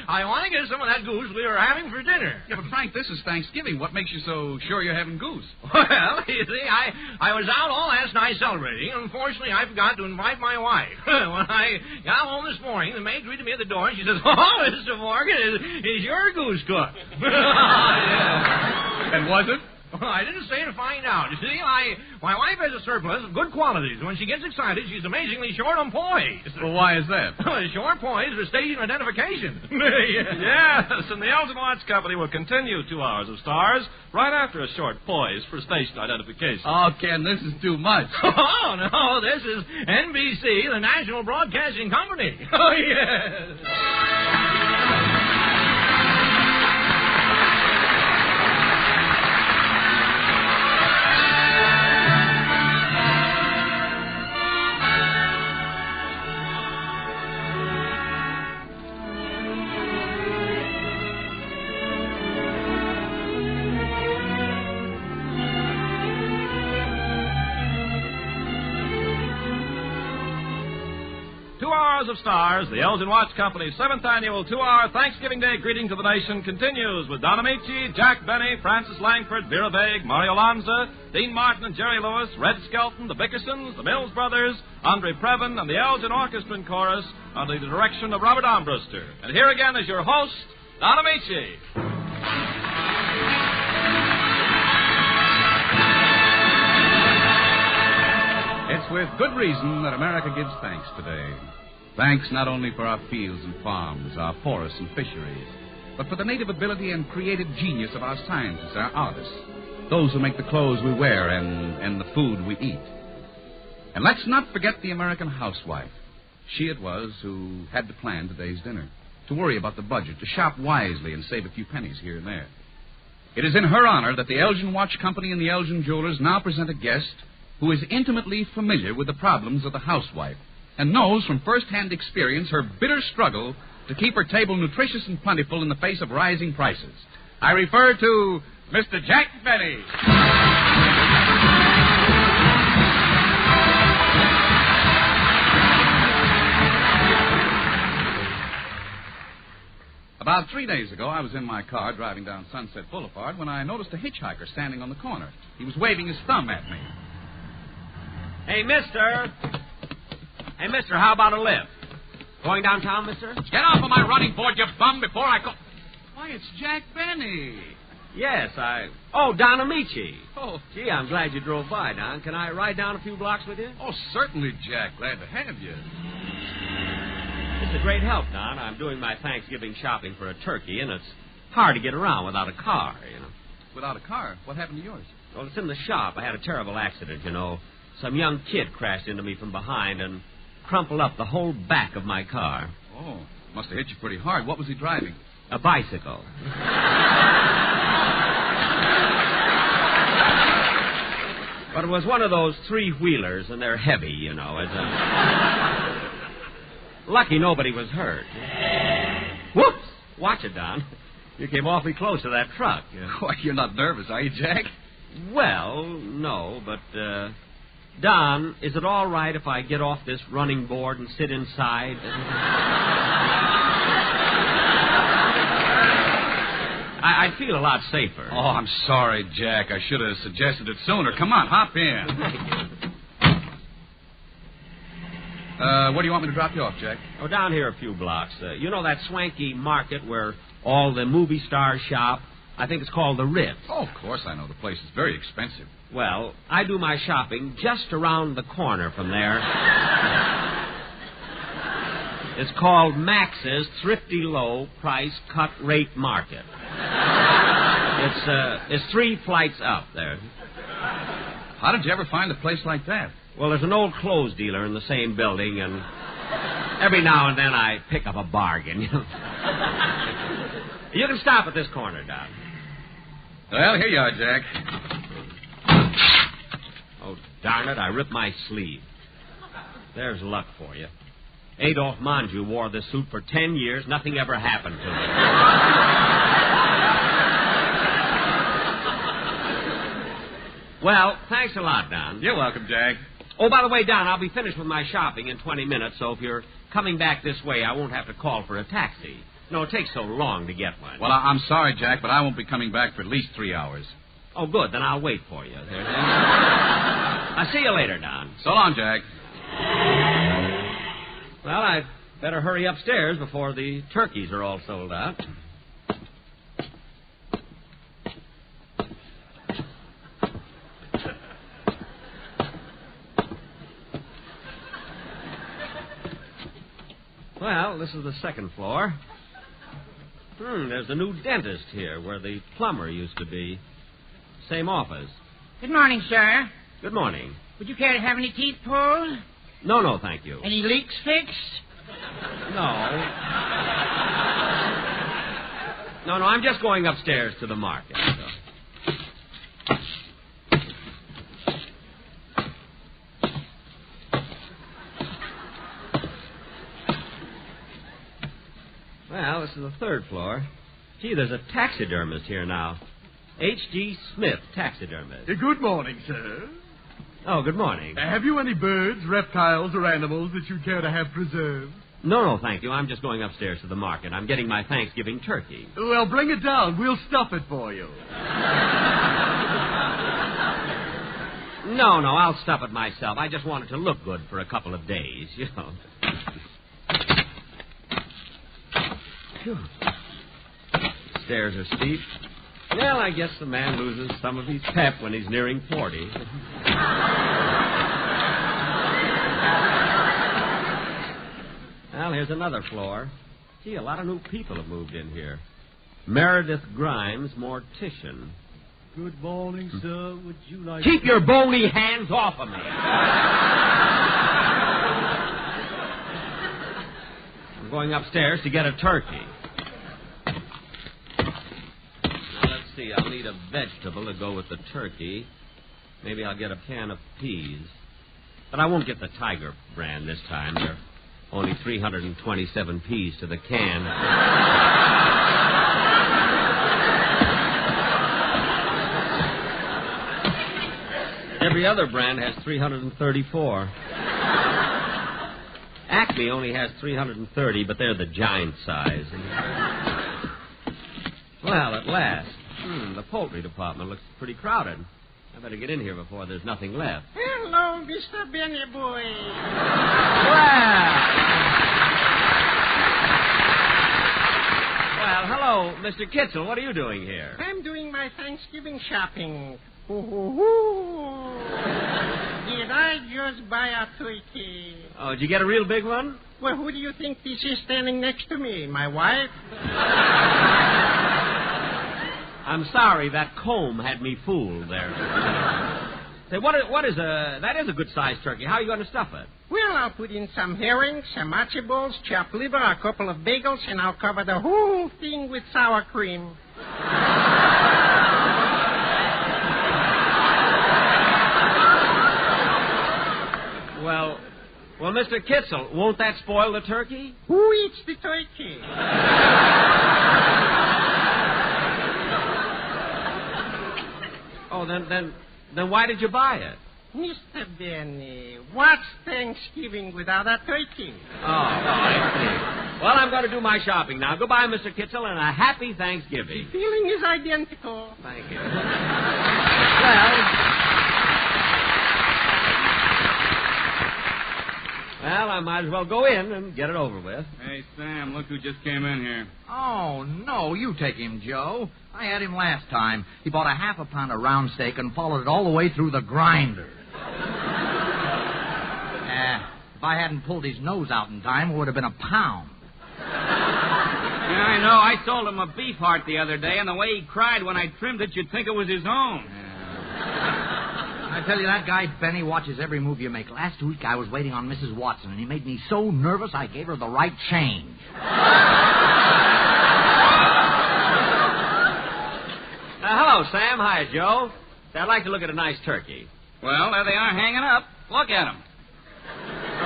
I want to get some of that goose we were having for dinner. Yeah, but Frank, this is Thanksgiving. What makes you so sure you're having goose? Well, you see, I was out all last night celebrating. Unfortunately, I forgot to invite my wife. When I got home this morning, the maid greeted me at the door, and she says, "Oh, Mr. Morgan, is your goose cooked?" Yeah. And was it? Well, I didn't stay to find out. You see, my wife has a surplus of good qualities. When she gets excited, she's amazingly short on poise. Well, why is that? Short poise for station identification. Yes, and the Elgin Watch Company will continue 2 hours of stars right after a short poise for station identification. Oh, Ken, this is too much. Oh, no, this is NBC, the National Broadcasting Company. Oh, yes. Of stars, the Elgin Watch Company's 7th annual 2-hour Thanksgiving Day greeting to the nation continues with Don Amici, Jack Benny, Francis Langford, Vera Vague, Mario Lanza, Dean Martin and Jerry Lewis, Red Skelton, the Bickersons, the Mills Brothers, Andre Previn, and the Elgin Orchestra and Chorus under the direction of Robert Armbruster. And here again is your host, Don Amici. It's with good reason that America gives thanks today. Thanks not only for our fields and farms, our forests and fisheries, but for the native ability and creative genius of our scientists, our artists, those who make the clothes we wear and the food we eat. And let's not forget the American housewife. She it was who had to plan today's dinner, to worry about the budget, to shop wisely and save a few pennies here and there. It is in her honor that the Elgin Watch Company and the Elgin Jewelers now present a guest who is intimately familiar with the problems of the housewife and knows from first-hand experience her bitter struggle to keep her table nutritious and plentiful in the face of rising prices. I refer to Mr. Jack Benny. About 3 days ago, I was in my car driving down Sunset Boulevard when I noticed a hitchhiker standing on the corner. He was waving his thumb at me. Hey, mister, how about a lift? Going downtown, mister? Get off of my running board, you bum, before I go... Why, it's Jack Benny. Yes, Oh, Don Amici. Oh. Gee, I'm glad you drove by, Don. Can I ride down a few blocks with you? Oh, certainly, Jack. Glad to have you. It's a great help, Don. I'm doing my Thanksgiving shopping for a turkey, and it's hard to get around without a car, you know. Without a car? What happened to yours? Well, it's in the shop. I had a terrible accident, you know. Some young kid crashed into me from behind and crumpled up the whole back of my car. Oh, must have hit you pretty hard. What was he driving? A bicycle. But it was one of those three-wheelers, and they're heavy, you know. Lucky nobody was hurt. Whoops! Watch it, Don. You came awfully close to that truck. Why, you're not nervous, are you, Jack? Well, no, but, Don, is it all right if I get off this running board and sit inside? I'd feel a lot safer. Oh, I'm sorry, Jack. I should have suggested it sooner. Come on, hop in. Where do you want me to drop you off, Jack? Oh, down here a few blocks. You know that swanky market where all the movie stars shop? I think it's called the Ritz. Oh, of course I know the place. It's very expensive. Well, I do my shopping just around the corner from there. It's called Max's Thrifty Low Price Cut Rate Market. It's 3 flights up there. How did you ever find a place like that? Well, there's an old clothes dealer in the same building, and every now and then I pick up a bargain. You can stop at this corner, Doc. Well, here you are, Jack. Oh, darn it, I ripped my sleeve. There's luck for you. Adolphe Manjou wore this suit for 10 years. Nothing ever happened to me. Well, thanks a lot, Don. You're welcome, Jack. Oh, by the way, Don, I'll be finished with my shopping in 20 minutes, so if you're coming back this way, I won't have to call for a taxi. No, it takes so long to get one. Well, I'm sorry, Jack, but I won't be coming back for at least 3 hours. Oh, good. Then I'll wait for you. I'll see you later, Don. So long, Jack. Well, I'd better hurry upstairs before the turkeys are all sold out. Well, this is the second floor. There's a new dentist here where the plumber used to be. Same office. Good morning, sir. Good morning. Would you care to have any teeth pulled? No, thank you. Any leaks fixed? No, I'm just going upstairs to the market. So. Well, this is the third floor. Gee, there's a taxidermist here now. H.G. Smith, taxidermist. Good morning, sir. Oh, good morning. Have you any birds, reptiles, or animals that you'd care to have preserved? No, thank you. I'm just going upstairs to the market. I'm getting my Thanksgiving turkey. Well, bring it down. We'll stuff it for you. No, I'll stuff it myself. I just want it to look good for a couple of days, you know. Phew. Stairs are steep. Well, I guess the man loses some of his pep when he's nearing 40. Well, here's another floor. Gee, a lot of new people have moved in here. Meredith Grimes, mortician. Good morning, sir. Would you like... Keep your bony hands off of me. I'm going upstairs to get a turkey. Now, let's see. I'll need a vegetable to go with the turkey. Maybe I'll get a can of peas. But I won't get the Tiger brand this time. They're only 327 peas to the can. Every other brand has 334. Acme only has 330, but they're the giant size. Well, at last. The poultry department looks pretty crowded. I better get in here before there's nothing left. Hello, Mr. Benny Boy. Well, hello, Mr. Kitzel. What are you doing here? I'm doing my Thanksgiving shopping. Did I just buy a turkey? Oh, did you get a real big one? Well, who do you think this is standing next to me? My wife? I'm sorry, that comb had me fooled there. Say, that is a good-sized turkey. How are you going to stuff it? Well, I'll put in some herring, some matzo balls, chopped liver, a couple of bagels, and I'll cover the whole thing with sour cream. Well, Mr. Kitzel, won't that spoil the turkey? Who eats the turkey? Oh, then why did you buy it? Mr. Benny, what's Thanksgiving without a turkey? Oh, I see. Well, I'm going to do my shopping now. Goodbye, Mr. Kitzel, and a happy Thanksgiving. The feeling is identical. Thank you. Well, might as well go in and get it over with. Hey, Sam, look who just came in here. Oh, no, you take him, Joe. I had him last time. He bought a half a pound of round steak and followed it all the way through the grinder. If I hadn't pulled his nose out in time, it would have been a pound. Yeah, I know. I sold him a beef heart the other day, and the way he cried when I trimmed it, you'd think it was his own. I tell you, that guy Benny watches every move you make. Last week I was waiting on Mrs. Watson, and he made me so nervous I gave her the right change. Hello, Sam. Hi, Joe. I'd like to look at a nice turkey. Well, there they are hanging up. Look at them.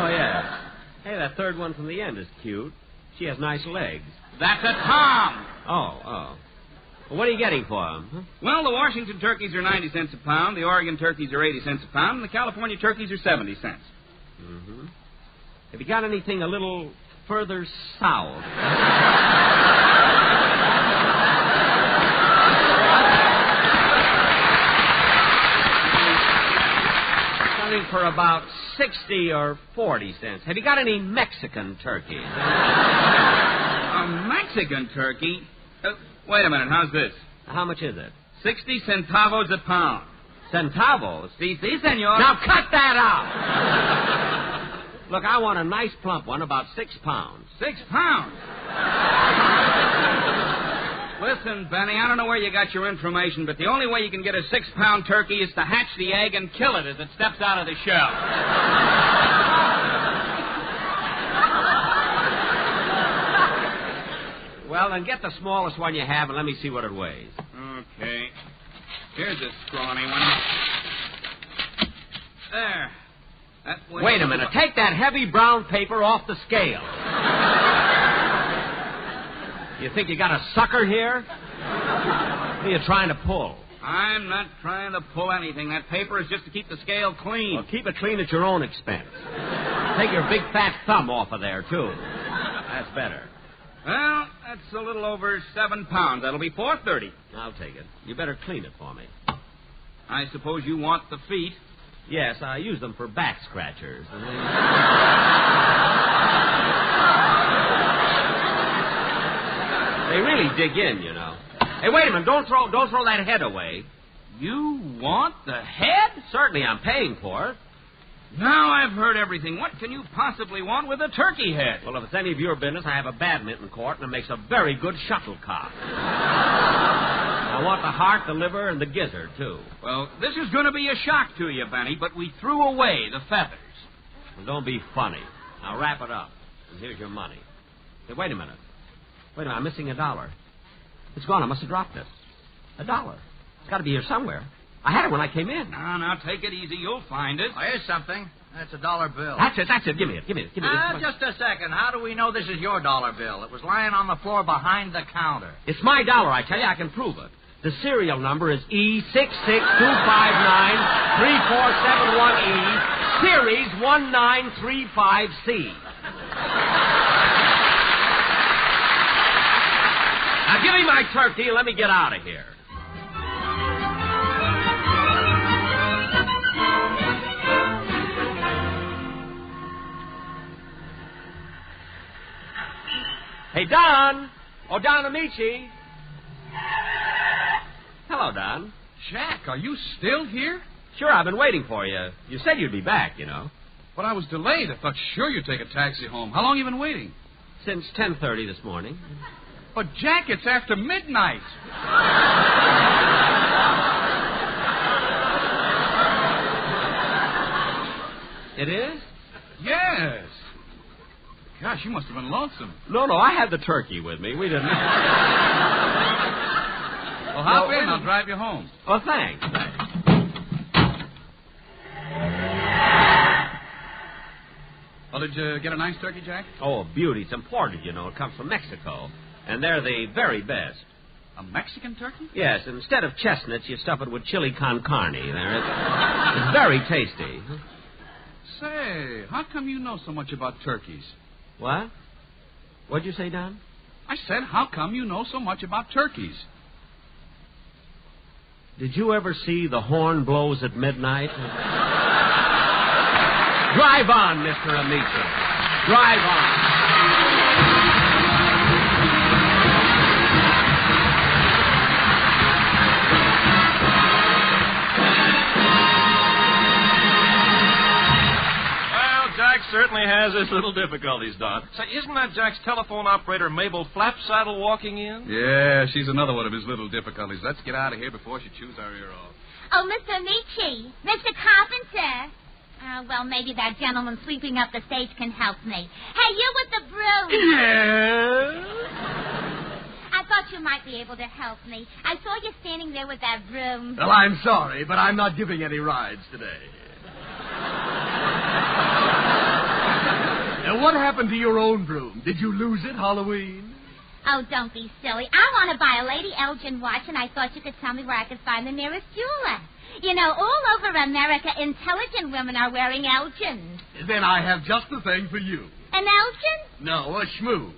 Oh, yeah. Hey, that third one from the end is cute. She has nice legs. That's a tom. Oh. Well, what are you getting for them? Huh? Well, the Washington turkeys are 90 cents a pound, the Oregon turkeys are 80 cents a pound, and the California turkeys are 70 cents. Mm-hmm. Have you got anything a little further south? Something for about 60 or 40 cents. Have you got any Mexican turkeys? A Mexican turkey? Wait a minute, how's this? How much is it? 60 centavos a pound. Centavos? Si, senor. Now cut that out! Look, I want a nice plump one, about 6 pounds. 6 pounds? Listen, Benny, I don't know where you got your information, but the only way you can get a 6-pound turkey is to hatch the egg and kill it as it steps out of the shell. Well, then get the smallest one you have and let me see what it weighs. Okay. Here's a scrawny one. There. Wait a minute. Take that heavy brown paper off the scale. You think you got a sucker here? What are you trying to pull? I'm not trying to pull anything. That paper is just to keep the scale clean. Well, keep it clean at your own expense. Take your big fat thumb off of there, too. That's better. Well, that's a little over 7 pounds. That'll be $4.30. I'll take it. You better clean it for me. I suppose you want the feet? Yes, I use them for back scratchers. They really dig in, you know. Hey, wait a minute. Don't throw that head away. You want the head? Certainly, I'm paying for it. Now I've heard everything. What can you possibly want with a turkey head? Well, if it's any of your business, I have a badminton court, and it makes a very good shuttlecock. I want the heart, the liver, and the gizzard, too. Well, this is going to be a shock to you, Benny, but we threw away the feathers. Well, don't be funny. Now wrap it up, and here's your money. Hey, wait a minute. I'm missing $1. It's gone. I must have dropped it. $1. It's got to be here somewhere. I had it when I came in. Now, take it easy. You'll find it. Oh, here's something. That's $1 bill. That's it. Give me it. Just a second. How do we know this is your $1 bill? It was lying on the floor behind the counter. It's my dollar, I tell you. I can prove it. The serial number is E662593471E, Series 1935C. Now, give me my turkey and let me get out of here. Hey, Don. Oh, Don Amici. Hello, Don. Jack, are you still here? Sure, I've been waiting for you. You said you'd be back, you know. But I was delayed. I thought sure you'd take a taxi home. How long have you been waiting? Since 10:30 this morning. But, Jack, it's after midnight. It is? Yes. Gosh, you must have been lonesome. No, I had the turkey with me. We didn't. Well, hop in. I'll drive you home. Oh, thanks. Well, did you get a nice turkey, Jack? Oh, a beauty. It's imported, you know. It comes from Mexico. And they're the very best. A Mexican turkey? Yes. Instead of chestnuts, you stuff it with chili con carne. It's very tasty. Say, how come you know so much about turkeys? What? What'd you say, Don? I said, how come you know so much about turkeys? Did you ever see The Horn Blows at Midnight? Drive on, Mr. Amici. Drive on. Jack certainly has his little difficulties, Don. Say, isn't that Jack's telephone operator, Mabel Flapsaddle, walking in? Yeah, she's another one of his little difficulties. Let's get out of here before she chews our ear off. Oh, Mr. Michi, Mr. Carpenter. Well, maybe that gentleman sweeping up the stage can help me. Hey, you with the broom. Yes? I thought you might be able to help me. I saw you standing there with that broom. Well, I'm sorry, but I'm not giving any rides today. Now, what happened to your own broom? Did you lose it Halloween? Oh, don't be silly. I want to buy a Lady Elgin watch, and I thought you could tell me where I could find the nearest jeweler. You know, all over America, intelligent women are wearing Elgins. Then I have just the thing for you. An Elgin? No, a schmoo.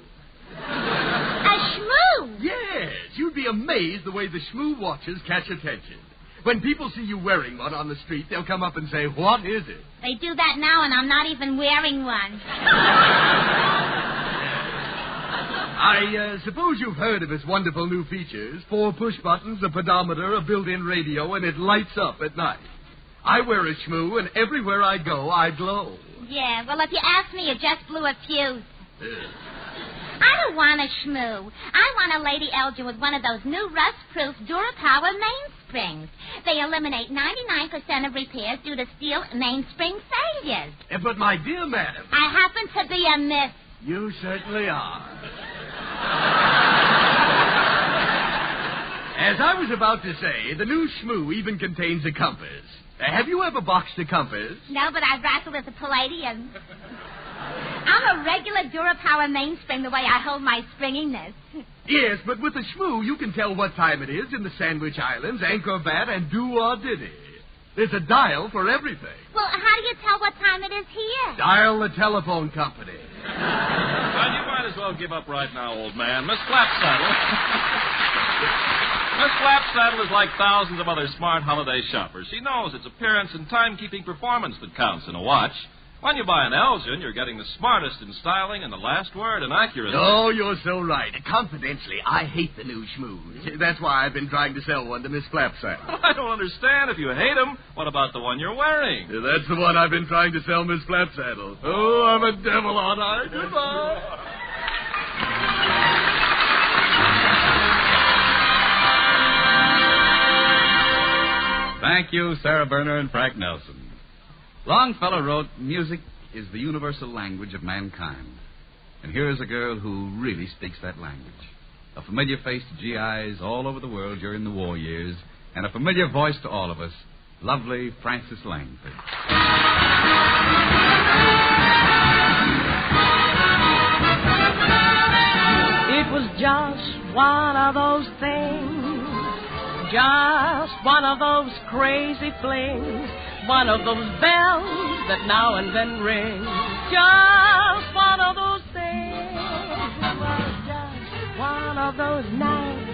A schmoo? Yes. You'd be amazed the way the schmoo watches catch attention. When people see you wearing one on the street, they'll come up and say, "What is it?" They do that now, and I'm not even wearing one. I suppose you've heard of its wonderful new features. 4 push buttons, a pedometer, a built-in radio, and it lights up at night. I wear a schmoo, and everywhere I go, I glow. Yeah, well, if you ask me, you just blew a fuse. I don't want a schmoo. I want a Lady Elgin with one of those new rust-proof Durapower mainsprings. They eliminate 99% of repairs due to steel mainspring failures. But, my dear madam... I happen to be a miss. You certainly are. As I was about to say, the new schmoo even contains a compass. Have you ever boxed a compass? No, but I've wrestled with the Palladium. I'm a regular Durapower mainspring the way I hold my springiness. Yes, but with the schmoo, you can tell what time it is in the Sandwich Islands, Anchor Bat, and Do-or-Diddy. There's a dial for everything. Well, how do you tell what time it is here? Dial the telephone company. Well, you might as well give up right now, old man. Miss Flapsaddle. Miss Flapsaddle is like thousands of other smart holiday shoppers. She knows it's appearance and timekeeping performance that counts in a watch. When you buy an Elgin, you're getting the smartest in styling and the last word in accuracy. Oh, you're so right. Confidentially, I hate the new schmoos. That's why I've been trying to sell one to Miss Flapsaddle. I don't understand. If you hate them, what about the one you're wearing? That's the one I've been trying to sell Miss Flapsaddle. Oh, I'm a devil, aren't I? Goodbye. Thank you, Sarah Berner and Frank Nelson. Longfellow wrote, "Music is the universal language of mankind." And here is a girl who really speaks that language. A familiar face to GIs all over the world during the war years, and a familiar voice to all of us, lovely Frances Langford. It was just one of those things, just one of those crazy flings, one of those bells that now and then ring. Just one of those things. It was just one of those nights.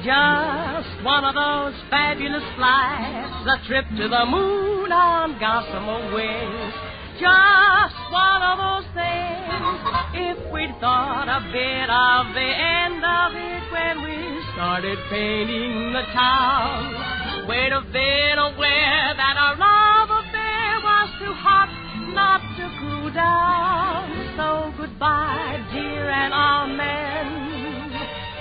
Just one of those fabulous flights. A trip to the moon on gossamer wings. Just one of those things. If we'd thought a bit of the end of it when we started painting the town, we'd have been aware that our love affair was too hot not to cool down. So goodbye, dear, and amen.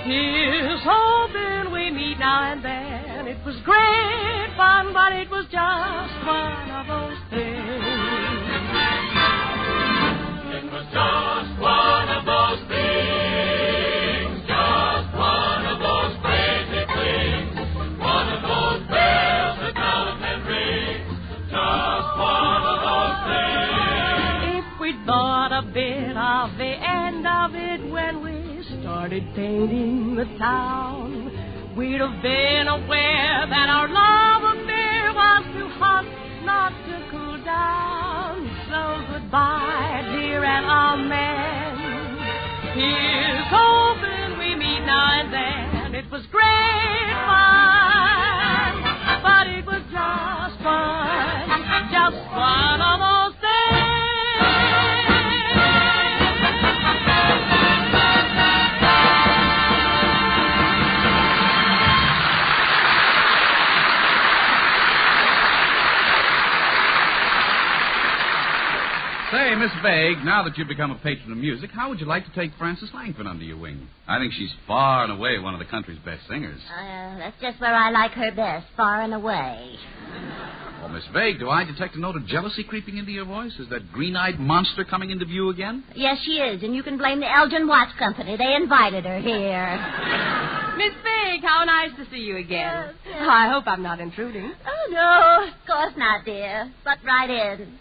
Here's hoping we meet now and then. It was great fun, but it was just one of those things. It was just one of those things. Just one of those crazy things. One of those bells that now and then ring. Just one of those things. If we'd thought a bit of the end of it when we started painting the town, we'd have been aware that our love affair was too hot not to cool down. So goodbye, dear, and amen. Here's hoping we meet now and then. It was great fun, but it was just fun, just one of those things. Say, Miss Vague, now that you've become a patron of music, how would you like to take Frances Langford under your wing? I think she's far and away one of the country's best singers. That's just where I like her best, far and away. Well, Miss Vague, do I detect a note of jealousy creeping into your voice? Is that green-eyed monster coming into view again? Yes, she is, and you can blame the ELGIN Watch Company. They invited her here. Miss Big, how nice to see you again. Yes. Oh, I hope I'm not intruding. Oh, no, of course not, dear. Butt right in.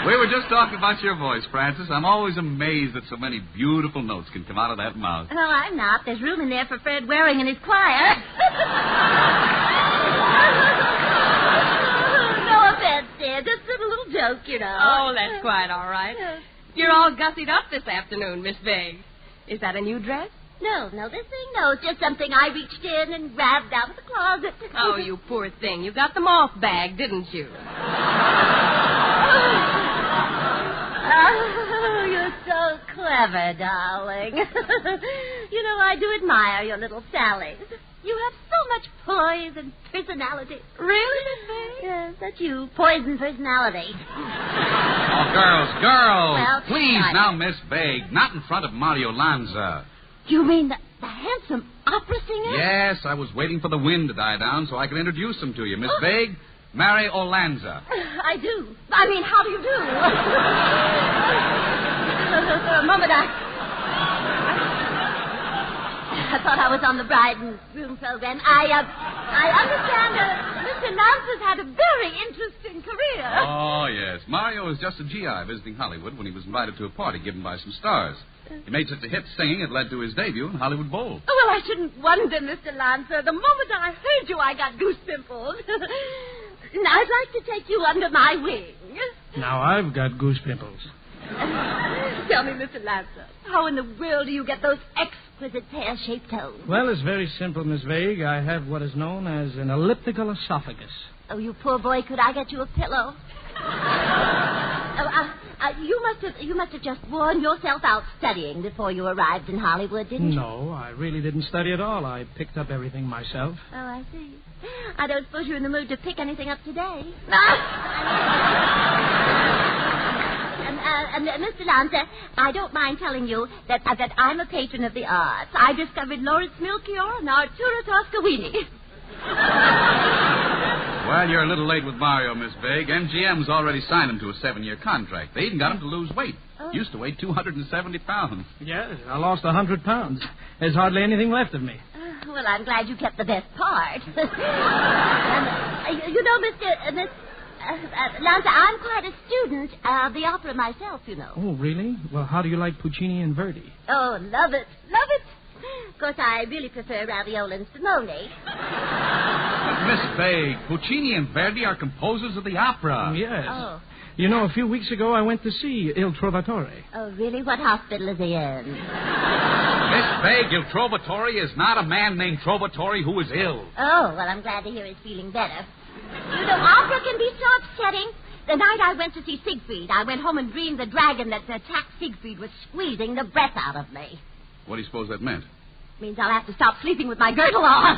We were just talking about your voice, Frances. I'm always amazed that so many beautiful notes can come out of that mouth. Oh, I'm not. There's room in there for Fred Waring and his choir. No offense, dear. Just a little joke, you know. Oh, that's quite all right. You're all gussied up this afternoon, Miss Big. Is that a new dress? No, this thing, no. It's just something I reached in and grabbed out of the closet. Oh, you poor thing. You got them off bag, didn't you? Oh, you're so clever, darling. You know, I do admire your little sallies. You have so much poise and personality. Really, Miss Big? Yes, that's you. Poise and personality. Oh, girls. Well, Please, right. now, Miss Vague, not in front of Mario Lanza. You mean the handsome opera singer? Yes, I was waiting for the wind to die down so I could introduce him to you. Miss Vague, Mario Lanza. I do. I mean, how do you do? For a moment, I thought I was on the bride and groom program. I understand Mr. Lanza's had a very interesting career. Oh, yes. Mario was just a GI visiting Hollywood when he was invited to a party given by some stars. He made such a hit singing it led to his debut in Hollywood Bowl. Oh, well, I shouldn't wonder, Mr. Lanza. The moment I heard you, I got goose pimples. Now, I'd like to take you under my wing. Now I've got goose pimples. Tell me, Mr. Lanza, how in the world do you get those exquisite pear-shaped toes? Well, it's very simple, Miss Vague. I have what is known as an elliptical esophagus. Oh, you poor boy, could I get you a pillow? You must have just worn yourself out studying before you arrived in Hollywood, didn't you? No, I really didn't study at all. I picked up everything myself. Oh, I see. I don't suppose you're in the mood to pick anything up today. Mr. Lanza, I don't mind telling you that I'm a patron of the arts. I discovered Lawrence Melchior and Arturo Toscanini. Well, you're a little late with Mario, Miss Vague. MGM's already signed him to a 7-year contract. They even got him to lose weight. Oh. Used to weigh 270 pounds. Yes, I lost 100 pounds. There's hardly anything left of me. Well, I'm glad you kept the best part. You know, Mr. Lanza, I'm quite a student of the opera myself, you know. Oh, really? Well, how do you like Puccini and Verdi? Oh, love it. Love it. Of course, I really prefer Ravioli and Simone. But Miss Vague, Puccini and Verdi are composers of the opera. Yes. Oh. You know, a few weeks ago I went to see Il Trovatore. Oh, really? What hospital is he in? Miss Vague, Il Trovatore is not a man named Trovatore who is ill. Oh, well, I'm glad to hear he's feeling better. You know, opera can be so upsetting. The night I went to see Siegfried, I went home and dreamed the dragon that attacked Siegfried was squeezing the breath out of me. What do you suppose that meant? Means I'll have to stop sleeping with my girdle on.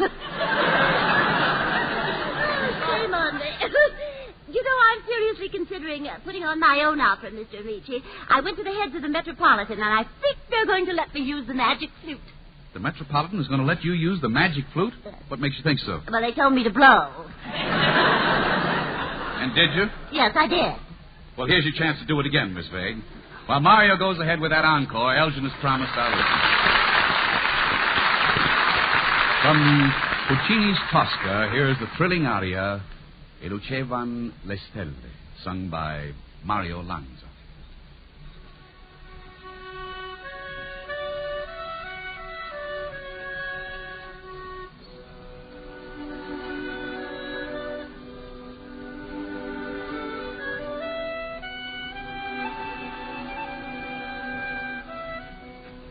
Shame on me. You know, I'm seriously considering putting on my own opera, Mr. Ricci. I went to the heads of the Metropolitan, and I think they're going to let me use the magic flute. The Metropolitan is going to let you use the magic flute? What makes you think so? Well, they told me to blow. And did you? Yes, I did. Well, here's your chance to do it again, Miss Vague. While Mario goes ahead with that encore, Elgin has promised I'll listen. From Puccini's Tosca, here's the thrilling aria, E Lucevan le Stelle, sung by Mario Lanza.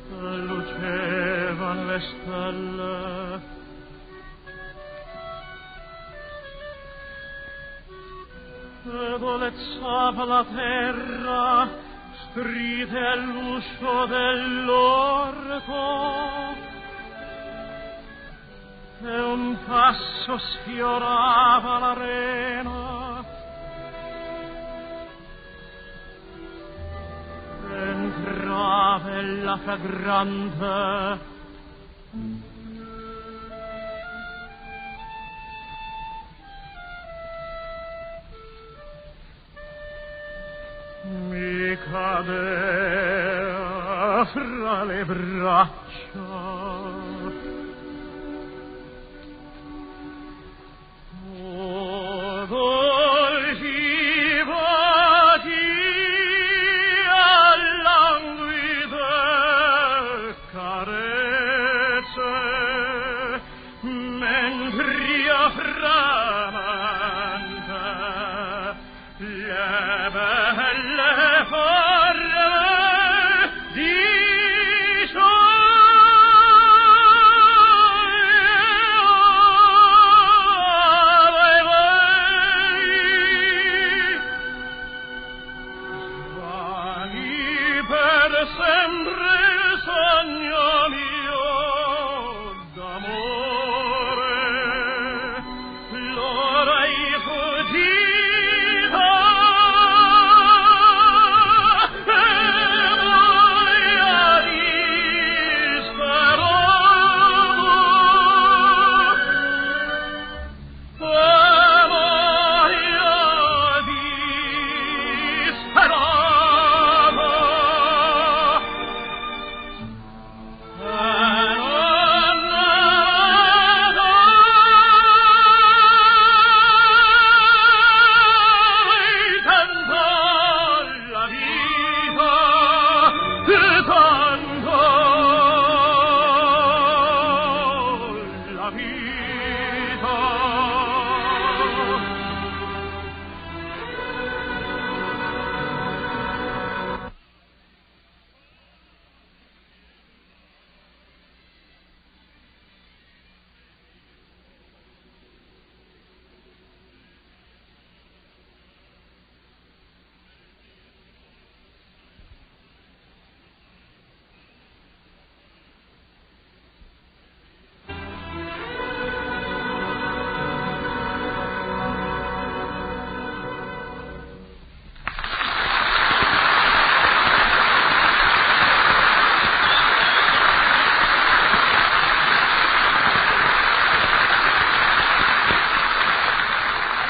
Lucevan le stelle, e dolezzava la terra, stride all'uscio dell'orco, e un passo sfiorava l'arena, grave la fragrante. Mi cadea fra le braccia. Oh, dolci bacia, languide carezze, mentria framante, le belle forme di sempre sogno mio d'amore, l'ora fuggita e voglia disperavo,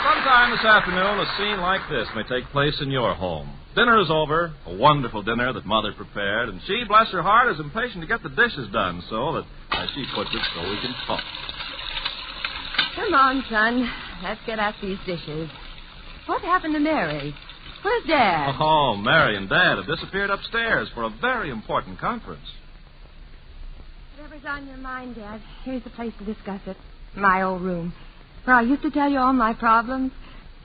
Sometime this afternoon, a scene like this may take place in your home. Dinner is over, a wonderful dinner that Mother prepared, and she, bless her heart, is impatient to get the dishes done so that, as she puts it, so we can talk. Come on, son. Let's get at these dishes. What happened to Mary? Where's Dad? Oh, Mary and Dad have disappeared upstairs for a very important conference. Whatever's on your mind, Dad, here's the place to discuss it. My old room. Where I used to tell you all my problems.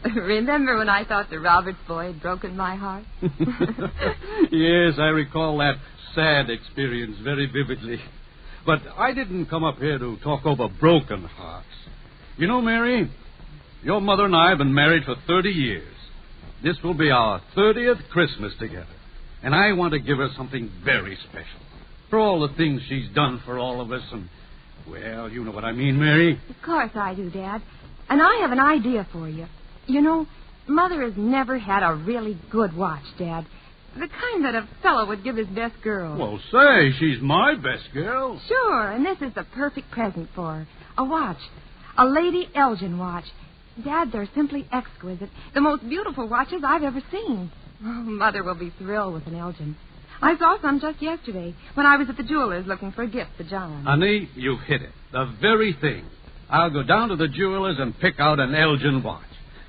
Remember when I thought the Roberts boy had broken my heart? Yes, I recall that sad experience very vividly. But I didn't come up here to talk over broken hearts. You know, Mary, your mother and I have been married for 30 years. This will be our 30th Christmas together. And I want to give her something very special. For all the things she's done for all of us and... well, you know what I mean, Mary. Of course I do, Dad. And I have an idea for you. You know, Mother has never had a really good watch, Dad. The kind that a fellow would give his best girl. Well, say, she's my best girl. Sure, and this is the perfect present for her. A watch. A Lady ELGIN watch. Dad, they're simply exquisite. The most beautiful watches I've ever seen. Oh, Mother will be thrilled with an ELGIN. I saw some just yesterday when I was at the jeweler's looking for a gift for John. Honey, you've hit it. The very thing. I'll go down to the jeweler's and pick out an ELGIN watch.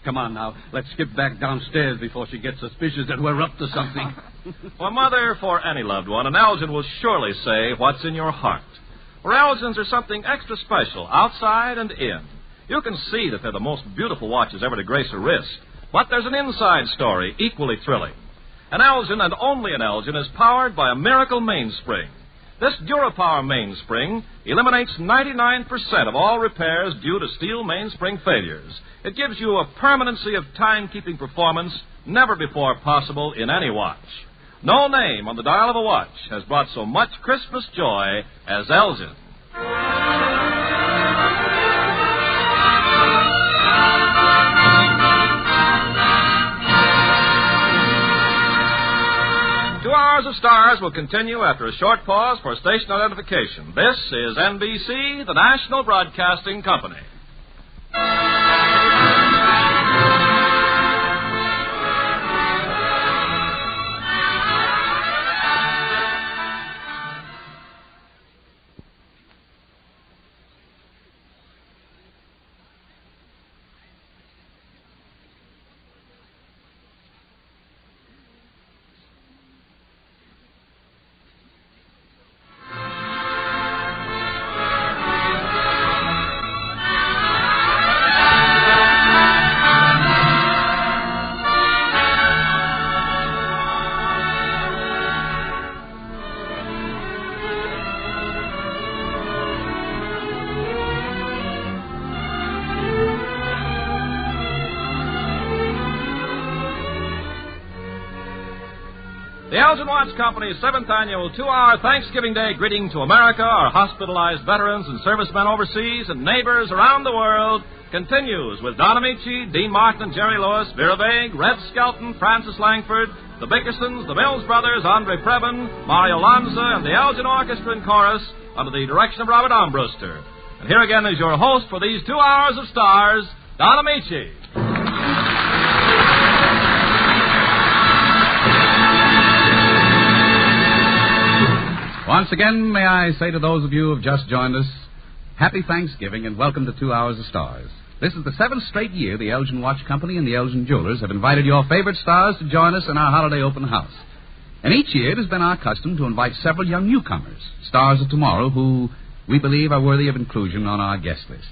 Come on now. Let's skip back downstairs before she gets suspicious that we're up to something. Well, Mother, for any loved one, an ELGIN will surely say what's in your heart. For ELGINs are something extra special, outside and in. You can see that they're the most beautiful watches ever to grace a wrist. But there's an inside story equally thrilling. An ELGIN, and only an ELGIN, is powered by a miracle mainspring. This DuraPower mainspring eliminates 99% of all repairs due to steel mainspring failures. It gives you a permanency of time-keeping performance never before possible in any watch. No name on the dial of a watch has brought so much Christmas joy as ELGIN. Of Stars Stars will continue after a short pause for station identification. This is NBC, the National Broadcasting Company. The Elgin Watch Company's 7th annual 2-hour Thanksgiving Day greeting to America, our hospitalized veterans and servicemen overseas, and neighbors around the world continues with Don Amici, Dean Martin and Jerry Lewis, Vera Vague, Red Skelton, Francis Langford, the Bickersons, the Mills Brothers, Andre Previn, Mario Lanza, and the Elgin Orchestra and Chorus under the direction of Robert Armbruster. And here again is your host for these 2 hours of stars, Don Amici. Once again, may I say to those of you who have just joined us, happy Thanksgiving and welcome to 2 Hours of Stars. This is the 7th straight year the Elgin Watch Company and the Elgin Jewelers have invited your favorite stars to join us in our holiday open house. And each year it has been our custom to invite several young newcomers, stars of tomorrow, who we believe are worthy of inclusion on our guest list.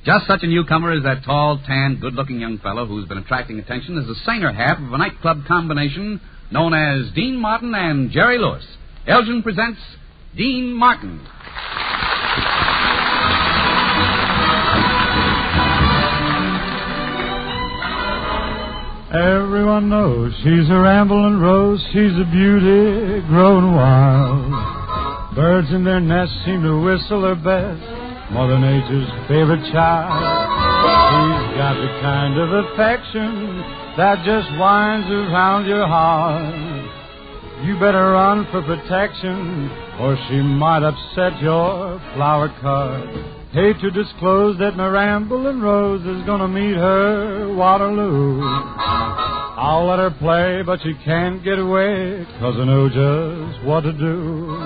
Just such a newcomer is that tall, tan, good-looking young fellow who's been attracting attention as the singer half of a nightclub combination known as Dean Martin and Jerry Lewis. Elgin presents Dean Martin. Everyone knows she's a rambling rose. She's a beauty grown wild. Birds in their nests seem to whistle her best. Mother Nature's favorite child. She's got the kind of affection that just winds around your heart. You better run for protection, or she might upset your flower cart. Hate to disclose that my rambling rose is gonna meet her Waterloo. I'll let her play, but she can't get away, 'cause I know just what to do.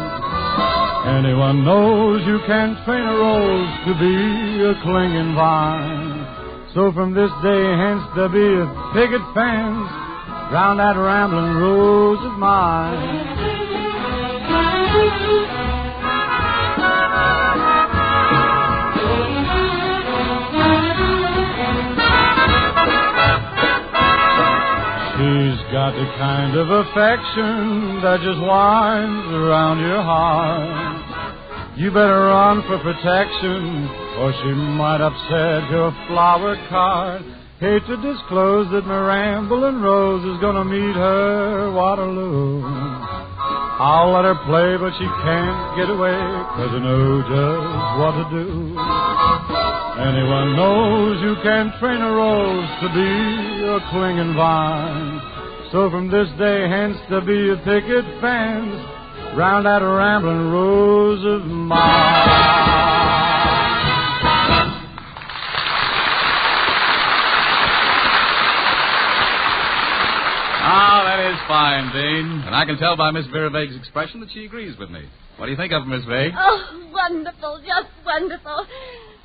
Anyone knows you can train a rose to be a clinging vine. So from this day hence there'll be a picket fence round that rambling rose of mine. She's got the kind of affection that just winds around your heart. You better run for protection, or she might upset your flower cart. Hate to disclose that my rambling rose is gonna meet her Waterloo. I'll let her play, but she can't get away, 'cause I know just what to do. Anyone knows you can train a rose to be a clinging vine. So from this day hence there'll be a picket fence round that rambling rose of mine. Ah, that is fine, Dean. And I can tell by Miss Vera Vague's expression that she agrees with me. What do you think of it, Miss Vague? Oh, wonderful, just wonderful.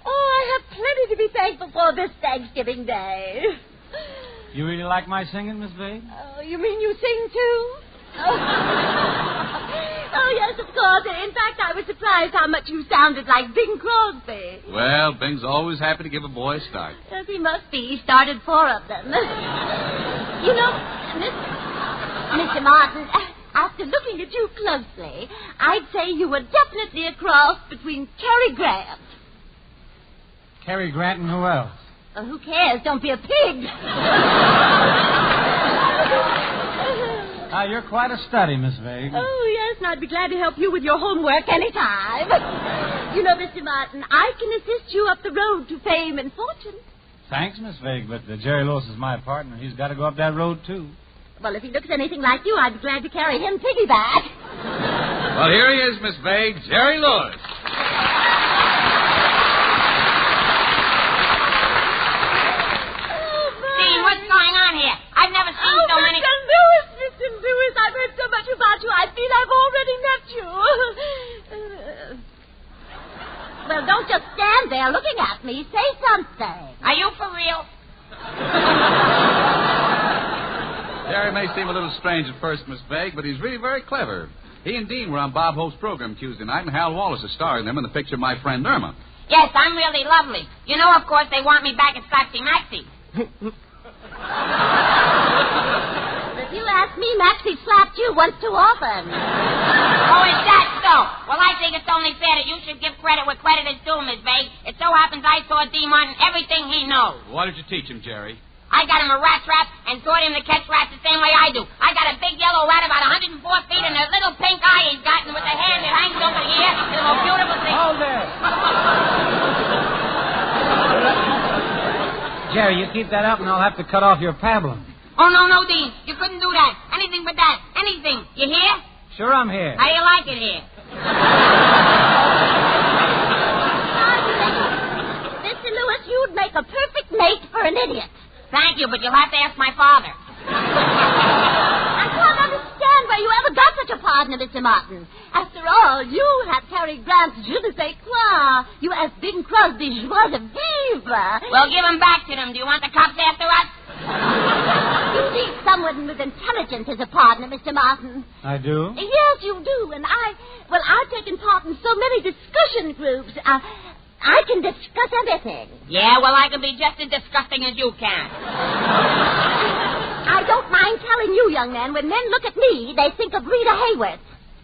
Oh, I have plenty to be thankful for this Thanksgiving Day. You really like my singing, Miss Vague? Oh, you mean you sing, too? Oh. Oh, yes, of course. In fact, I was surprised how much you sounded like Bing Crosby. Well, Bing's always happy to give a boy a start. Yes, he must be. He started 4 of them. You know, Mr. Martin, after looking at you closely, I'd say you were definitely a cross between Cary Grant. Cary Grant and who else? Who cares? Don't be a pig. You're quite a study, Miss Vague. Oh, yes, and I'd be glad to help you with your homework any time. You know, Mr. Martin, I can assist you up the road to fame and fortune. Thanks, Miss Vague, but Jerry Lewis is my partner. He's got to go up that road, too. Well, if he looks anything like you, I'd be glad to carry him piggyback. Well, here he is, Miss Vague, Jerry Lewis. Dean, what's going on here? I've never seen so many... Mr. Lewis, I've heard so much about you, I feel I've already met you. Well, don't just stand there looking at me. Say something. Are you for real? Jerry may seem a little strange at first, Miss Vague, but he's really very clever. He and Dean were on Bob Holt's program Tuesday night, and Hal Wallace is starring them in the picture My Friend Irma. Yes, I'm really lovely. You know, of course, they want me back at Foxy Maxie. If you ask me, Maxie slapped you once too often. Oh, is that so? Well, I think it's only fair that you should give credit where credit is due, Miss Vague. It so happens I taught Dean Martin everything he knows. Why did you teach him, Jerry? I got him a rat trap and taught him to catch rats the same way I do. I got a big yellow rat about 104 feet and a little pink eye he's got, and with a hand that hangs over here, it's the most beautiful thing. Hold there. Jerry, you keep that up and I'll have to cut off your pablum. Oh, no, Dean. You couldn't do that. Anything but that. Anything. You hear? Sure, I'm here. How do you like it here? Mr. Lewis, you'd make a perfect mate for an idiot. Thank you, but you'll have to ask my father. I can't understand where you ever got such a partner, Mr. Martin. After all, you have Cary Grant's Je ne sais quoi. You have Bing Crosby's joie de vivre. Well, give them back to them. Do you want the cops after us? You need someone with intelligence as a partner, Mr. Martin. I do? Yes, you do. And I've taken part in so many discussion groups. I can discuss everything. Yeah, well, I can be just as disgusting as you can. I don't mind telling you, young man, when men look at me, they think of Rita Hayworth.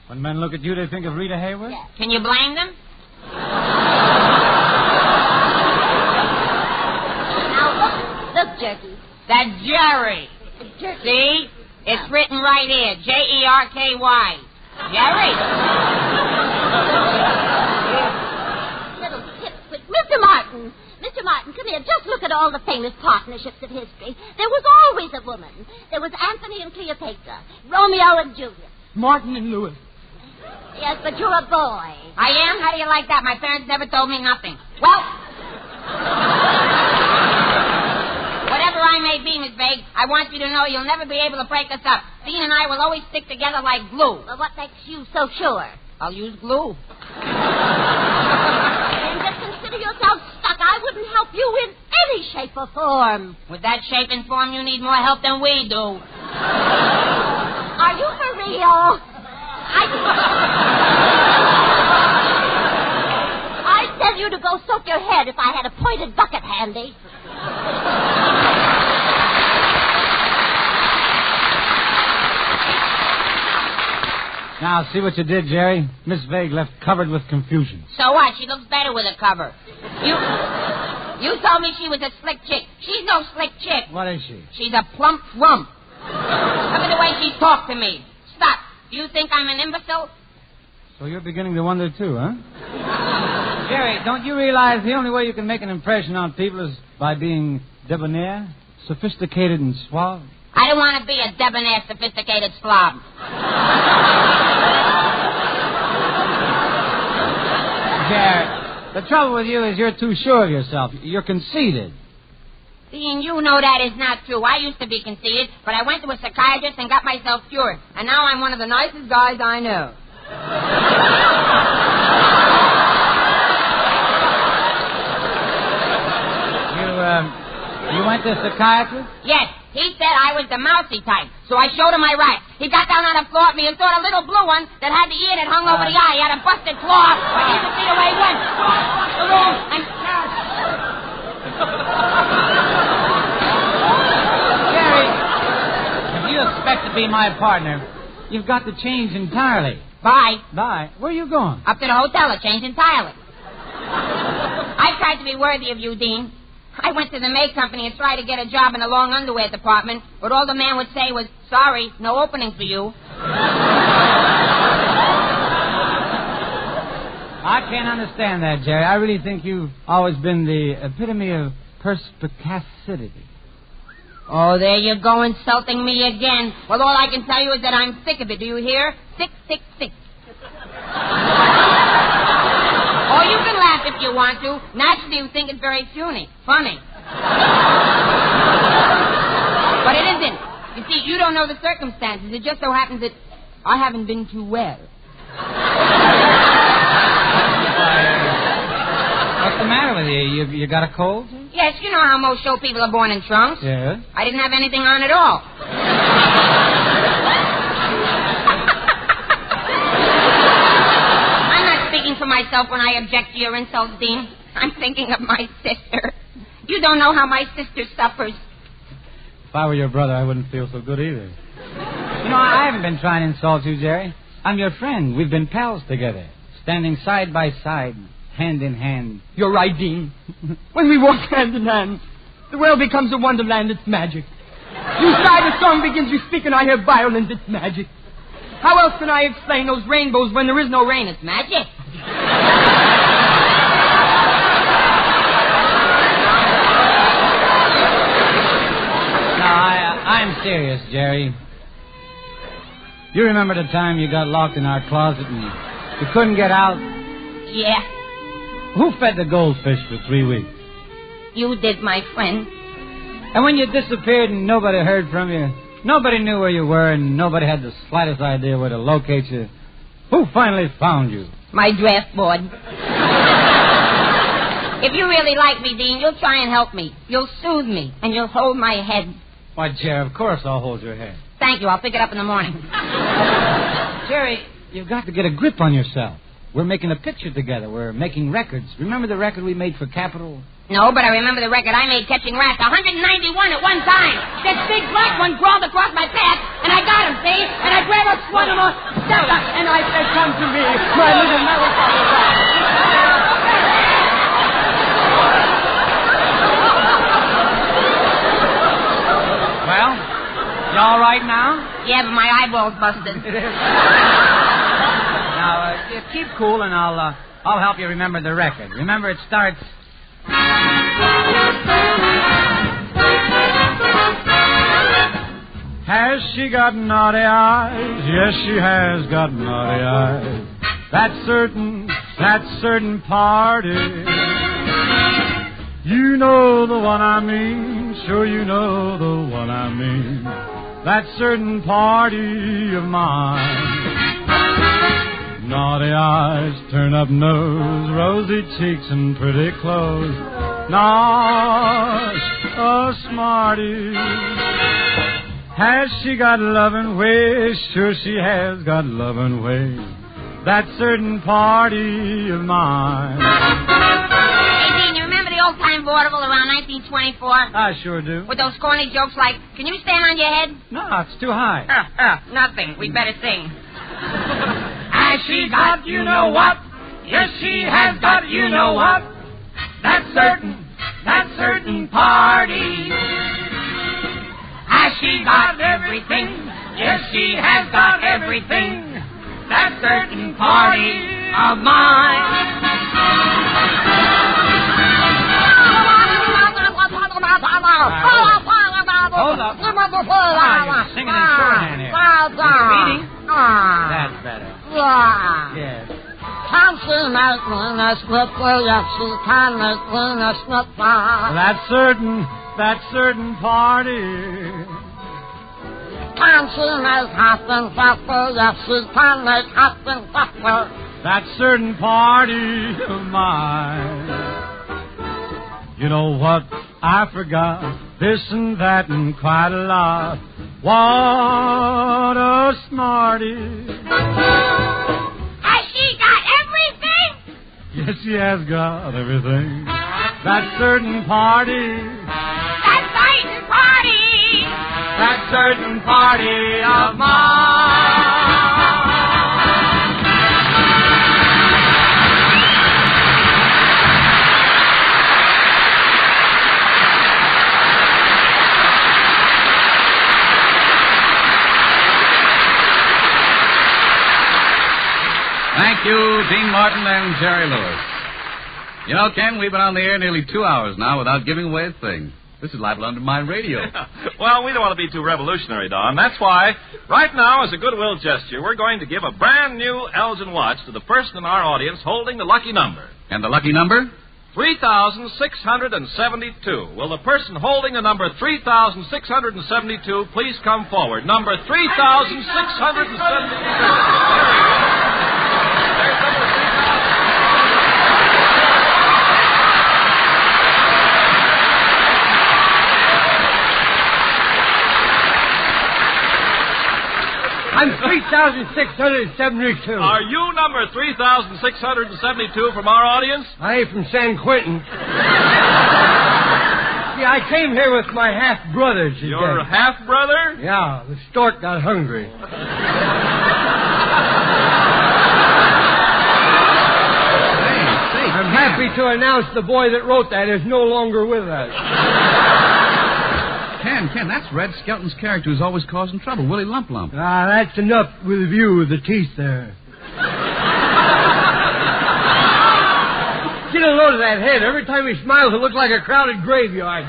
When men look at you, they think of Rita Hayworth? Yes. Can you blame them? Now, look, Jerky. That's Jerry. Jerky. See? It's written right here. Jerky. Jerry. Mr. Martin, come here. Just look at all the famous partnerships of history. There was always a woman. There was Anthony and Cleopatra, Romeo and Juliet. Martin and Louis. Yes, but you're a boy. I am? How do you like that? My parents never told me nothing. Well, whatever I may be, Miss Vague, I want you to know you'll never be able to break us up. Dean and I will always stick together like glue. Well, what makes you so sure? I'll use glue. Then just consider yourself stuck. I wouldn't help you in any shape or form. With that shape and form, you need more help than we do. Are you for real? I'd tell you to go soak your head if I had a pointed bucket handy. Now, see what you did, Jerry? Miss Vague left covered with confusion. So what? She looks better with a cover. You told me she was a slick chick. She's no slick chick. What is she? She's a plump rump. Look at the way she talked to me. Stop. Do you think I'm an imbecile? So you're beginning to wonder, too, huh? Jerry, don't you realize the only way you can make an impression on people is by being debonair, sophisticated, and suave? I don't want to be a debonair, sophisticated slob. Jerry, the trouble with you is you're too sure of yourself. You're conceited. Dean, you know that is not true. I used to be conceited, but I went to a psychiatrist and got myself cured. And now I'm one of the nicest guys I know. You went to a psychiatrist? Yes. He said I was the mousy type, so I showed him my rat. He got down on the floor at me and saw a little blue one that had the ear that hung over the eye. He had a busted claw, but you can see the way he went. The room and... Jerry, if you expect to be my partner, you've got to change entirely. Bye. Bye. Where are you going? Up to the hotel to change entirely. I tried to be worthy of you, Dean. I went to the maid company and tried to get a job in the long underwear department, but all the man would say was, sorry, no opening for you. I can't understand that, Jerry. I really think you've always been the epitome of perspicacity. Oh, there you go, insulting me again. Well, all I can tell you is that I'm sick of it. Do you hear? Sick, sick, sick. Oh, you can laugh if you want to. Naturally, you think it's very funny. But it isn't. You see, you don't know the circumstances. It just so happens that I haven't been too well. What's the matter with you? You got a cold? Yes, you know how most show people are born in trunks. Yeah. I didn't have anything on at all. I'm not speaking for myself when I object to your insults, Dean. I'm thinking of my sister. You don't know how my sister suffers. If I were your brother, I wouldn't feel so good either. You know, I haven't been trying to insult you, Jerry. I'm your friend. We've been pals together, standing side by side, hand in hand. You're right, Dean. When we walk hand in hand, the world becomes a wonderland. It's magic. You sigh, the song begins, you speak, and I hear violins. It's magic. How else can I explain those rainbows when there is no rain? It's magic. I'm serious, Jerry. You remember the time you got locked in our closet and you couldn't get out? Yeah. Who fed the goldfish for 3 weeks? You did, my friend. And when you disappeared and nobody heard from you, nobody knew where you were and nobody had the slightest idea where to locate you, who finally found you? My draft board. If you really like me, Dean, you'll try and help me. You'll soothe me, and you'll hold my head. Why, Jerry, of course I'll hold your head. Thank you. I'll pick it up in the morning. Jerry, you've got to get a grip on yourself. We're making a picture together. We're making records. Remember the record we made for Capitol? No, but I remember the record I made catching rats. 191 at one time. This big black one crawled across my path, and I got him, see? And I grabbed a one of them, stepped up, and I said, come to me, my little America. Well, you all right now? Yeah, but my eyeball's busted. Now, keep cool, and I'll help you remember the record. Remember, it starts... Has she got naughty eyes? Yes, she has got naughty eyes. That certain party. You know the one I mean. Sure you know the one I mean. That certain party of mine. Naughty eyes, turn up nose, rosy cheeks and pretty clothes. Nosh, a smarty. Has she got loving ways? Sure she has got loving ways. That certain party of mine. Hey, Dean, you remember the old-time vaudeville around 1924? I sure do. With those corny jokes like, can you stand on your head? No, it's too high. Nothing. We better sing. Has she got you know what? Yes, she has got you know what? That certain party. Has she got everything? Yes, she has got everything. That certain party of mine. Hold up. You're singing in shorthand here. You're speeding. That's better. Yes. That certain party. That certain party of mine. You know what? I forgot this and that and quite a lot. What a smarty. Has she got everything? Yes, she has got everything. That certain party. That certain party. That certain party of mine. Thank you, Dean Martin and Jerry Lewis. You know, Ken, we've been on the air nearly 2 hours now without giving away a thing. This is liable under my radio. Well, we don't want to be too revolutionary, Don. That's why, right now, as a goodwill gesture, we're going to give a brand new Elgin watch to the person in our audience holding the lucky number. And the lucky number? 3,672. Will the person holding the number 3,672 please come forward? Number 3,672. I'm 3,672. Are you number 3,672 from our audience? I ain't from San Quentin. See, I came here with my half-brother today. Your half-brother? Yeah, the stork got hungry. I'm happy to announce the boy that wrote that is no longer with us. Ken, that's Red Skelton's character who's always causing trouble, Willie Lump Lump. Ah, that's enough with you with the teeth there. Get a load of that head. Every time he smiles, it looks like a crowded graveyard.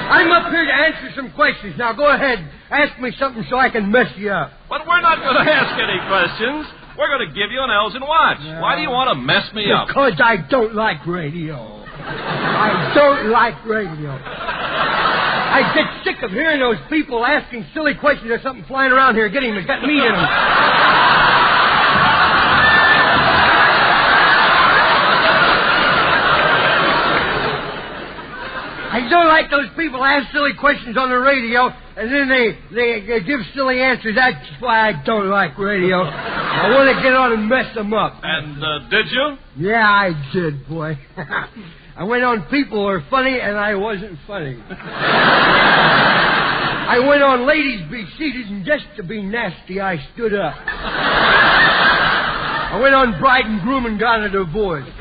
I'm up here to answer some questions. Now, go ahead. Ask me something so I can mess you up. But we're not going to ask any questions. We're going to give you an Elgin watch. Why do you want to mess me up? Because I don't like radio. I don't like radio. I get sick of hearing those people asking silly questions. There's something flying around here. Get him. It's got meat in him. I don't like those people ask silly questions on the radio, and then they give silly answers. That's why I don't like radio. I want to get on and mess them up. And did you? Yeah, I did, boy. I went on People Are Funny, and I wasn't funny. I went on Ladies Be Seated, and just to be nasty, I stood up. I went on Bride and Groom and got a divorce. Willie,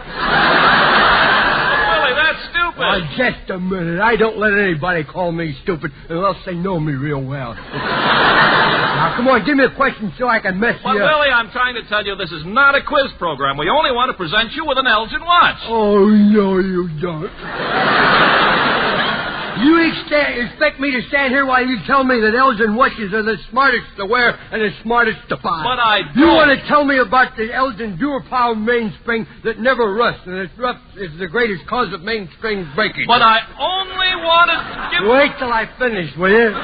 that's stupid. Oh, just a minute. I don't let anybody call me stupid unless they know me real well. Now, come on, give me a question so I can mess you up. Willie, I'm trying to tell you this is not a quiz program. We only want to present you with an Elgin watch. Oh, no, you don't. You expect me to stand here while you tell me that Elgin watches are the smartest to wear and the smartest to buy. But I don't. You want to tell me about the Elgin dual-power mainspring that never rusts and is the greatest cause of mainspring breakage. But I only wanted to give... Wait till I finish, will you?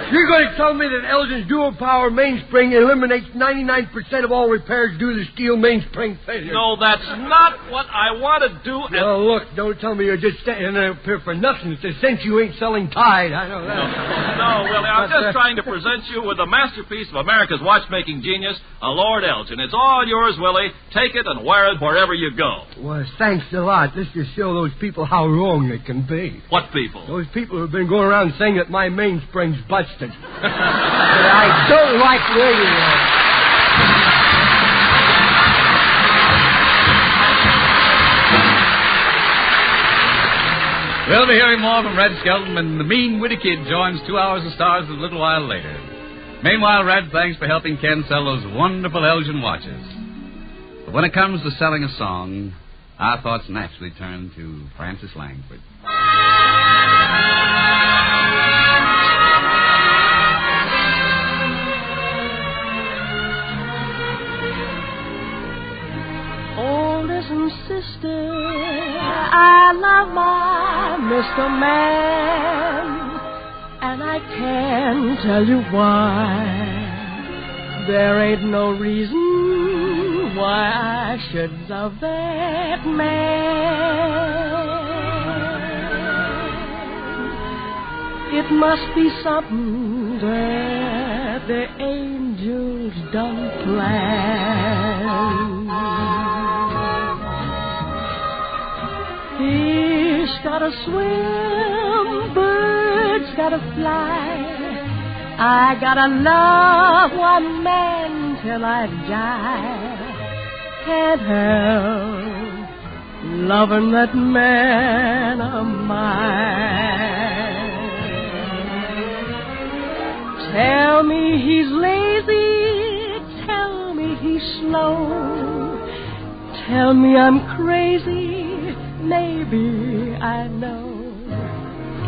You're going to tell me that Elgin's dual-power mainspring eliminates 99% of all repairs due to steel mainspring failure. No, that's not what I want to do. Well, look, don't tell me you're just standing up here for nothing. It's a cinch you ain't selling Tide. I know that. No, Willie, I'm just trying to present you with a masterpiece of America's watchmaking genius, a Lord Elgin. It's all yours, Willie. Take it and wear it wherever you go. Well, thanks a lot. This just shows those people how wrong they can be. What people? Those people who've been going around saying that my mainspring's busted. But I don't like radio. We'll be hearing more from Red Skelton when the mean, witty kid joins 2 hours of stars a little while later. Meanwhile, Red, thanks for helping Ken sell those wonderful Elgin watches. But when it comes to selling a song, our thoughts naturally turn to Francis Langford. Oh, listen, sister, I love my Mr. Man, and I can't tell you why. There ain't no reason why I should love that man. It must be something that the angels done plan. Fish gotta swim, birds gotta fly. I gotta love one man till I die. Can't help loving that man of mine. Tell me he's lazy, tell me he's slow. tell me I'm crazy, maybe I know.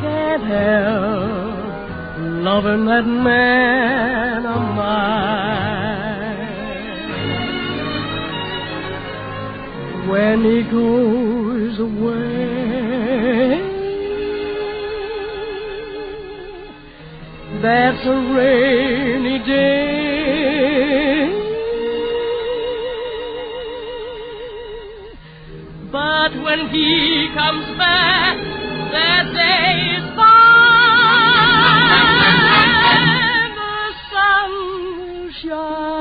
Can't help loving that man of mine. When he goes away, that's a rainy day. But when he comes back, that day is fine. The sun will shine.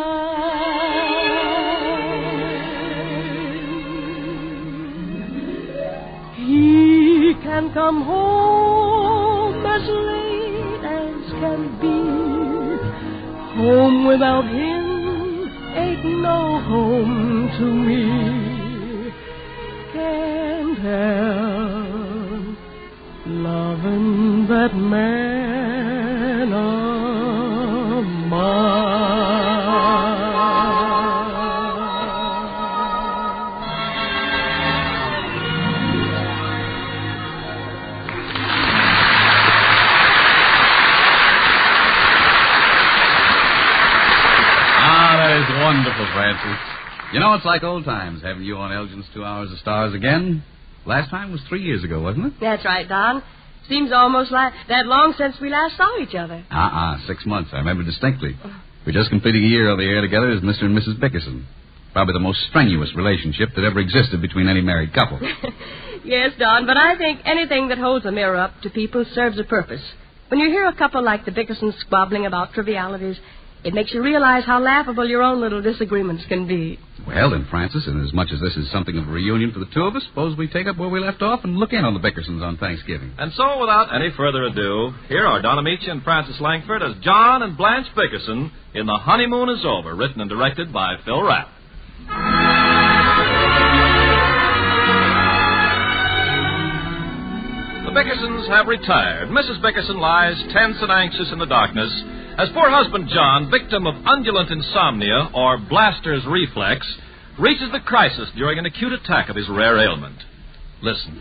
He can come home as late as can be. Home without him ain't no home to me. Can't help loving that man of mine. That is wonderful, Francis. You know, it's like old times having you on Elgin's 2 Hours of Stars again. Last time was 3 years ago, wasn't it? That's right, Don. Seems almost like that long since we last saw each other. 6 months. I remember distinctly. We're just completing a year on the air together as Mr. and Mrs. Bickerson. Probably the most strenuous relationship that ever existed between any married couple. Yes, Don, but I think anything that holds a mirror up to people serves a purpose. When you hear a couple like the Bickersons squabbling about trivialities, it makes you realize how laughable your own little disagreements can be. Well, then, Francis, and as much as this is something of a reunion for the two of us, suppose we take up where we left off and look in on the Bickersons on Thanksgiving. And so, without any further ado, here are Don Amici and Francis Langford as John and Blanche Bickerson in The Honeymoon Is Over, written and directed by Phil Rapp. The Bickersons have retired. Mrs. Bickerson lies tense and anxious in the darkness as poor husband John, victim of undulant insomnia or blaster's reflex, reaches the crisis during an acute attack of his rare ailment. Listen.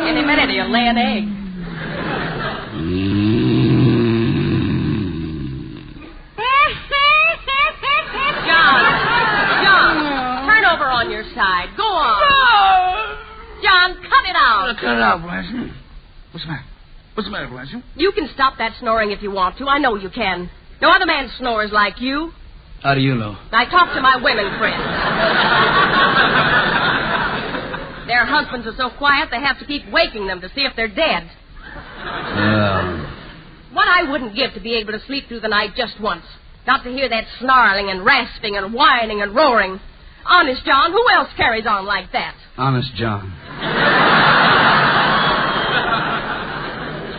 Any minute he'll lay an egg. Side. Go on. No. John, cut it out. Cut it out, Blanche. What's the matter? What's the matter, Blanche? You can stop that snoring if you want to. I know you can. No other man snores like you. How do you know? I talk to my women friends. Their husbands are so quiet they have to keep waking them to see if they're dead. What I wouldn't give to be able to sleep through the night just once. Not to hear that snarling and rasping and whining and roaring. Honest, John, who else carries on like that? Honest, John.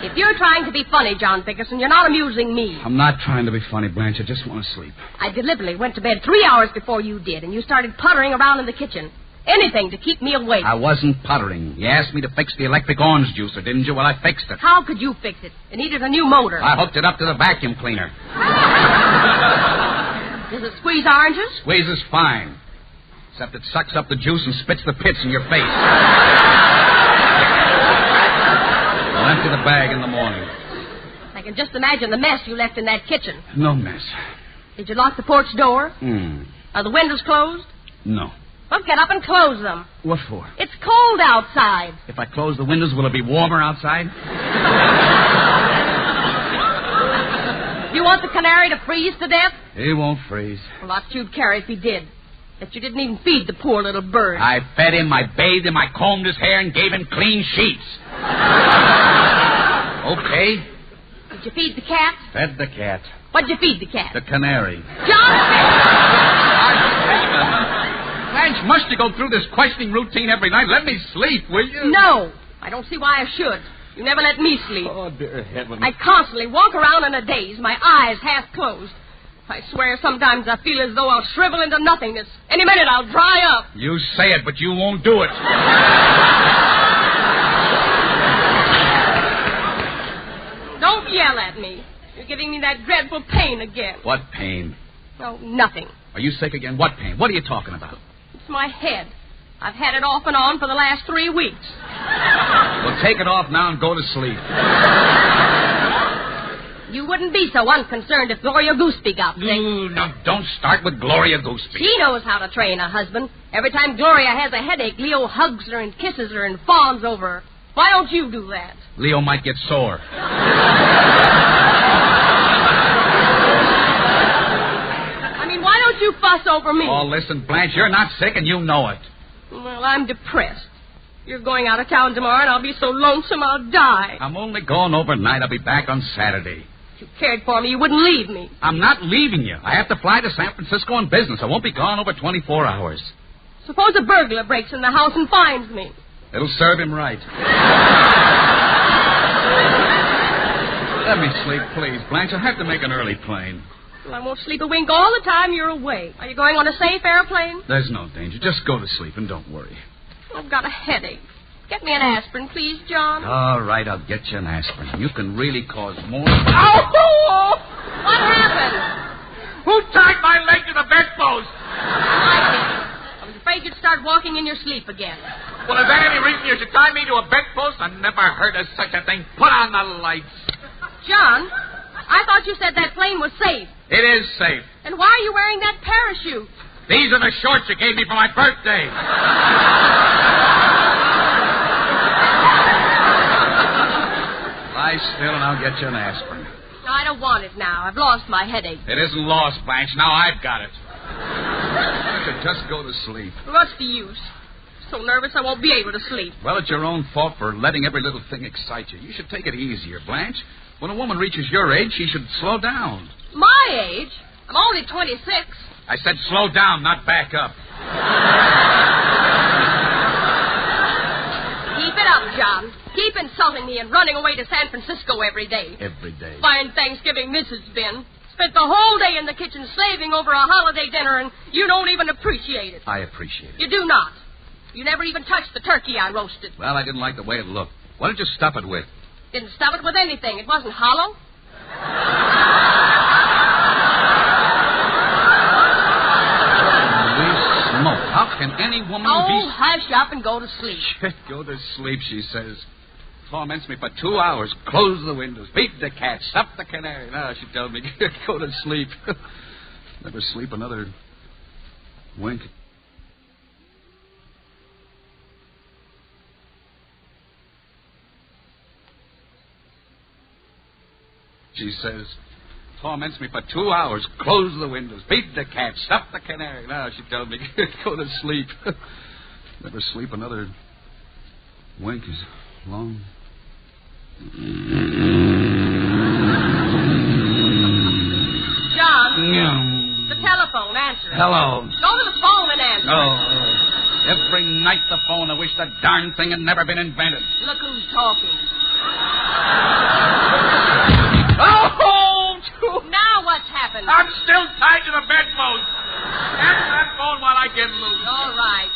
If you're trying to be funny, John Bickerson, you're not amusing me. I'm not trying to be funny, Blanche. I just want to sleep. I deliberately went to bed 3 hours before you did, and you started puttering around in the kitchen. Anything to keep me awake. I wasn't puttering. You asked me to fix the electric orange juicer, didn't you? Well, I fixed it. How could you fix it? It needed a new motor. I hooked it up to the vacuum cleaner. Does it squeeze oranges? Squeezes fine. Except it sucks up the juice and spits the pits in your face. I'll empty the bag in the morning. I can just imagine the mess you left in that kitchen. No mess. Did you lock the porch door? Are the windows closed? No. Well, get up and close them. What for? It's cold outside. If I close the windows, will it be warmer outside? You want the canary to freeze to death? He won't freeze. A lot you'd carry if he did. That you didn't even feed the poor little bird. I fed him, I bathed him, I combed his hair, and gave him clean sheets. Okay. Did you feed the cat? Fed the cat. What'd you feed the cat? The canary. John! Blanche, must you go through this questioning routine every night? Let me sleep, will you? No. I don't see why I should. You never let me sleep. Oh, dear heaven. I constantly walk around in a daze, my eyes half closed. I swear sometimes I feel as though I'll shrivel into nothingness. Any minute I'll dry up. You say it, but you won't do it. Don't yell at me. You're giving me that dreadful pain again. What pain? Oh, nothing. Are you sick again? What pain? What are you talking about? It's my head. I've had it off and on for the last 3 weeks. Well, take it off now and go to sleep. You wouldn't be so unconcerned if Gloria Gooseby got sick. No, don't start with Gloria Gooseby. She knows how to train a husband. Every time Gloria has a headache, Leo hugs her and kisses her and fawns over her. Why don't you do that? Leo might get sore. I mean, why don't you fuss over me? Oh, listen, Blanche, you're not sick and you know it. Well, I'm depressed. You're going out of town tomorrow, and I'll be so lonesome I'll die. I'm only going overnight. I'll be back on Saturday. If you cared for me, you wouldn't leave me. I'm not leaving you. I have to fly to San Francisco on business. I won't be gone over 24 hours. Suppose a burglar breaks in the house and finds me. It'll serve him right. Let me sleep, please, Blanche. I have to make an early plane. Well, I won't sleep a wink all the time you're away. Are you going on a safe airplane? There's no danger. Just go to sleep and don't worry. I've got a headache. Get me an aspirin, please, John. All right, I'll get you an aspirin. You can really cause more... Oh! What happened? Who tied my leg to the bedpost? I was afraid you'd start walking in your sleep again. Well, is that any reason you should tie me to a bedpost? I never heard of such a thing. Put on the lights. John, I thought you said that plane was safe. It is safe. And why are you wearing that parachute? These are the shorts you gave me for my birthday. Lie still and I'll get you an aspirin. No, I don't want it now. I've lost my headache. It isn't lost, Blanche. Now I've got it. I could just go to sleep. What's the use? So nervous I won't be able to sleep. Well, it's your own fault for letting every little thing excite you. You should take it easier, Blanche. When a woman reaches your age, she should slow down. My age? I'm only 26. I said slow down, not back up. Keep it up, John. Keep insulting me and running away to San Francisco every day. Every day. Fine Thanksgiving this has been. Spent the whole day in the kitchen slaving over a holiday dinner, and you don't even appreciate it. I appreciate it. You do not. You never even touched the turkey I roasted. Well, I didn't like the way it looked. What did you stuff it with? Didn't stuff it with anything. It wasn't hollow. Smoke. How can any woman be... hush up and go to sleep. Go to sleep, she says. Torments me for 2 hours. Close the windows. Beat the cat. Stuff the canary. Now she tells me, go to sleep. Never sleep another wink. She says, torments me for 2 hours. Close the windows. Beat the cat. Stuff the canary. Now she tells me, go to sleep. Never sleep another wink as long. John. The telephone. Answer it. Hello. Go to the phone and answer it. Every night the phone. I wish that darn thing had never been invented. Look who's talking. Now what's happened? I'm still tied to the bedpost. Answer that phone while I get loose. All right.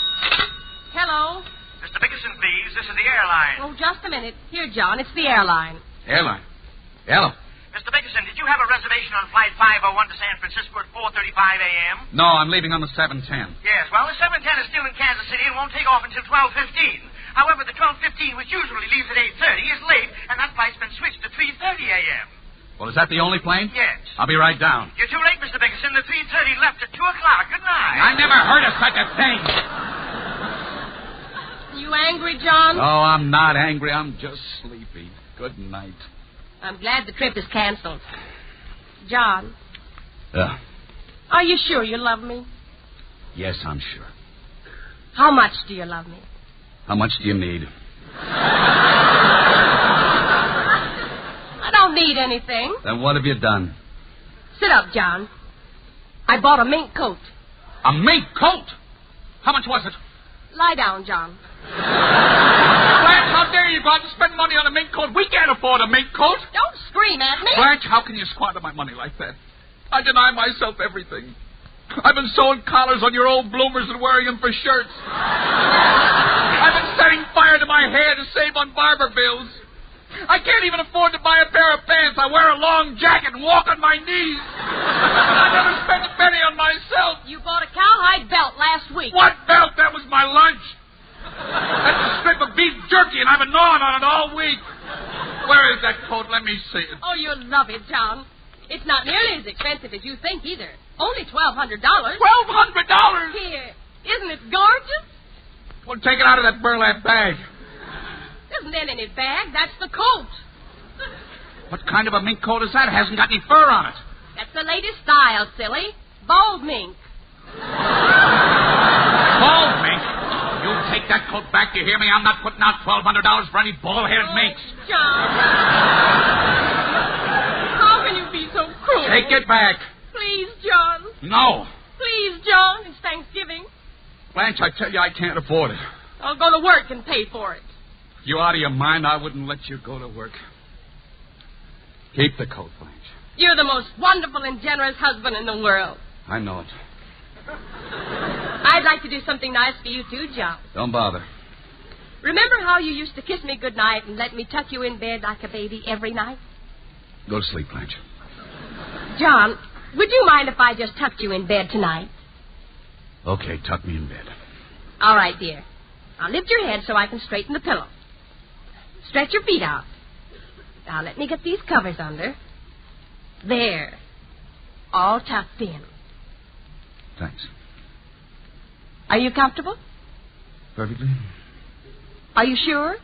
Hello? Mr. Bickerson, please. This is the airline. Oh, just a minute. Here, John. It's the airline. Airline? Hello. Mr. Bickerson, did you have a reservation on Flight 501 to San Francisco at 4:35 a.m.? No, I'm leaving on the 710. Yes, well, the 710 is still in Kansas City and won't take off until 12:15. However, the 12:15, which usually leaves at 8:30, is late, and that flight's been switched to 3:30 a.m. Well, is that the only plane? Yes. I'll be right down. You're too late, Mr. Bickerson. The 3:30 left at 2 o'clock. Good night. I never heard of such a thing. You angry, John? Oh, I'm not angry. I'm just sleepy. Good night. I'm glad the trip is canceled. John. Yeah. Are you sure you love me? Yes, I'm sure. How much do you love me? How much do you need? I don't need anything. Then what have you done? Sit up, John. I bought a mink coat. A mink coat? How much was it? Lie down, John. Blanche, how dare you go out and spend money on a mink coat? We can't afford a mink coat. Don't scream at me. Blanche, how can you squander my money like that? I deny myself everything. I've been sewing collars on your old bloomers and wearing them for shirts. I've been setting fire to my hair to save on barber bills. I can't even afford to buy a pair of pants. I wear a long jacket and walk on my knees. I never spent a penny on myself. You bought a cowhide belt last week. What belt? That was my lunch. That's a strip of beef jerky, and I've been gnawing on it all week. Where is that coat? Let me see it. Oh, you'll love it, John. It's not nearly as expensive as you think either. Only $1,200. $1,200? Here. Isn't it gorgeous? Well, take it out of that burlap bag. Isn't in any bag. That's the coat. What kind of a mink coat is that? It hasn't got any fur on it. That's the latest style, silly. Bald mink. Bald mink? You take that coat back, you hear me? I'm not putting out $1,200 for any bald-headed minks. John. How can you be so cruel? Take it back. Please, John. No. Please, John. It's Thanksgiving. Blanche, I tell you, I can't afford it. I'll go to work and pay for it. If you're out of your mind, I wouldn't let you go to work. Keep the coat, Blanche. You're the most wonderful and generous husband in the world. I know it. I'd like to do something nice for you, too, John. Don't bother. Remember how you used to kiss me goodnight and let me tuck you in bed like a baby every night? Go to sleep, Blanche. John, would you mind if I just tucked you in bed tonight? Okay, tuck me in bed. All right, dear. I'll lift your head so I can straighten the pillow. Stretch your feet out. Now, let me get these covers under. There. All tucked in. Thanks. Are you comfortable? Perfectly. Are you sure?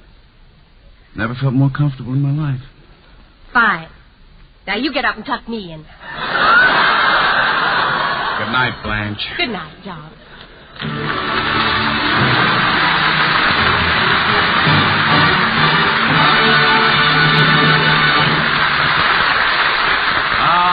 Never felt more comfortable in my life. Fine. Now, you get up and tuck me in. Good night, Blanche. Good night, John.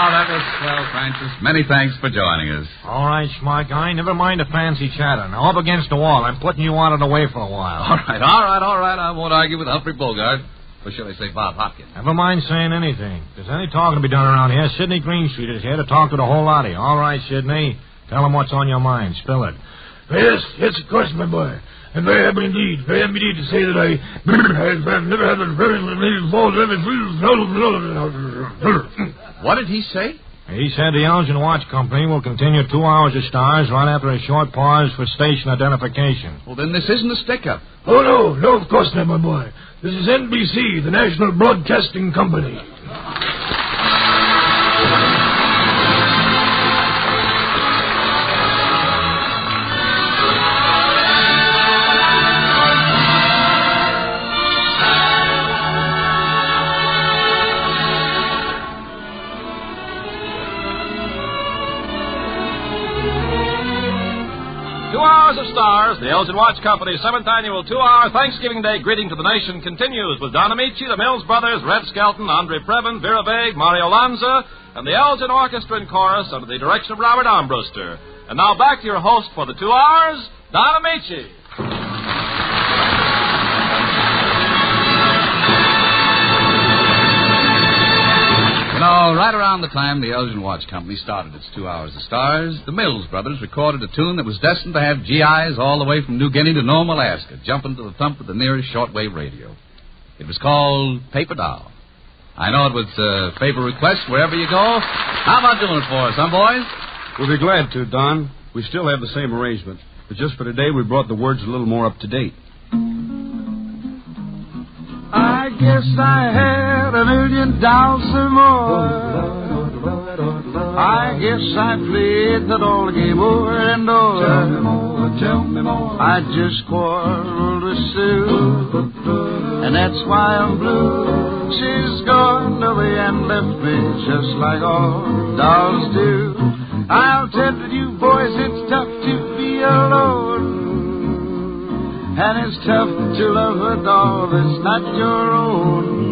That was swell, Francis. Many thanks for joining us. All right, smart guy. Never mind the fancy chatter. Now, up against the wall. I'm putting you out of the way for a while. All right. I won't argue with Humphrey Bogart. Or should I say Bob Hopkins? Never mind saying anything. If there's any talking to be done around here, Sidney Greenstreet is here to talk to the whole lot of you. All right, Sidney. Tell him what's on your mind. Spill it. Yes, of course, my boy. I'm very happy indeed. Very happy indeed to say that I've never had a very What did he say? He said the Elgin Watch Company will continue 2 hours of stars right after a short pause for station identification. Well, then this isn't a stick-up. Oh, no, of course not, my boy. This is NBC, the National Broadcasting Company. 2 hours of stars, the Elgin Watch Company's 7th annual 2-hour Thanksgiving Day greeting to the nation continues with Don Amici, the Mills Brothers, Red Skelton, Andre Previn, Vera Vague, Mario Lanza, and the Elgin Orchestra and Chorus under the direction of Robert Armbruster. And now back to your host for the 2 hours, Don Amici. You know, right around the time the Elgin Watch Company started its 2 hours of stars, the Mills Brothers recorded a tune that was destined to have GIs all the way from New Guinea to Nome, Alaska, jumping to the thump of the nearest shortwave radio. It was called Paper Doll. I know it was a favor request wherever you go. How about doing it for us, huh, boys? We'll be glad to, Don. We still have the same arrangement, but just for today, we brought the words a little more up to date. I guess I had $1 million or more. I guess I played that old game over and over. Tell me more. I just quarreled with Sue, and that's why I'm blue. She's gone away and left me just like all dolls do. I'll tell you boys, it's tough to be alone. And it's tough to love a doll that's not your own.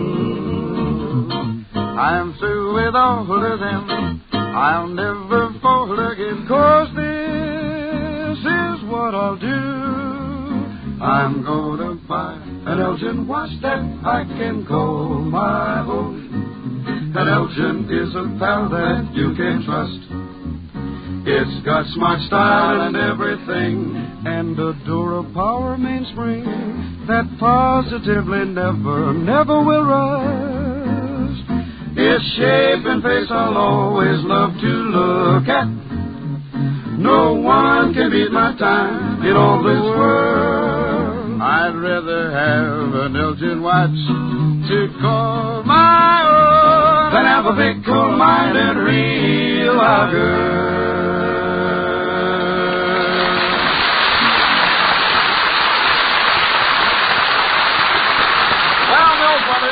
I'm through with all of them. I'll never fall again, 'cause this is what I'll do. I'm gonna buy an Elgin watch that I can call my own. An Elgin is a pal that you can trust. It's got smart style and everything, and a Dura-Power mainspring that positively never will rust. Its shape and face I'll always love to look at. No one can beat my time in all this world. I'd rather have an Elgin watch to call my own than have a big coal-minded real logger.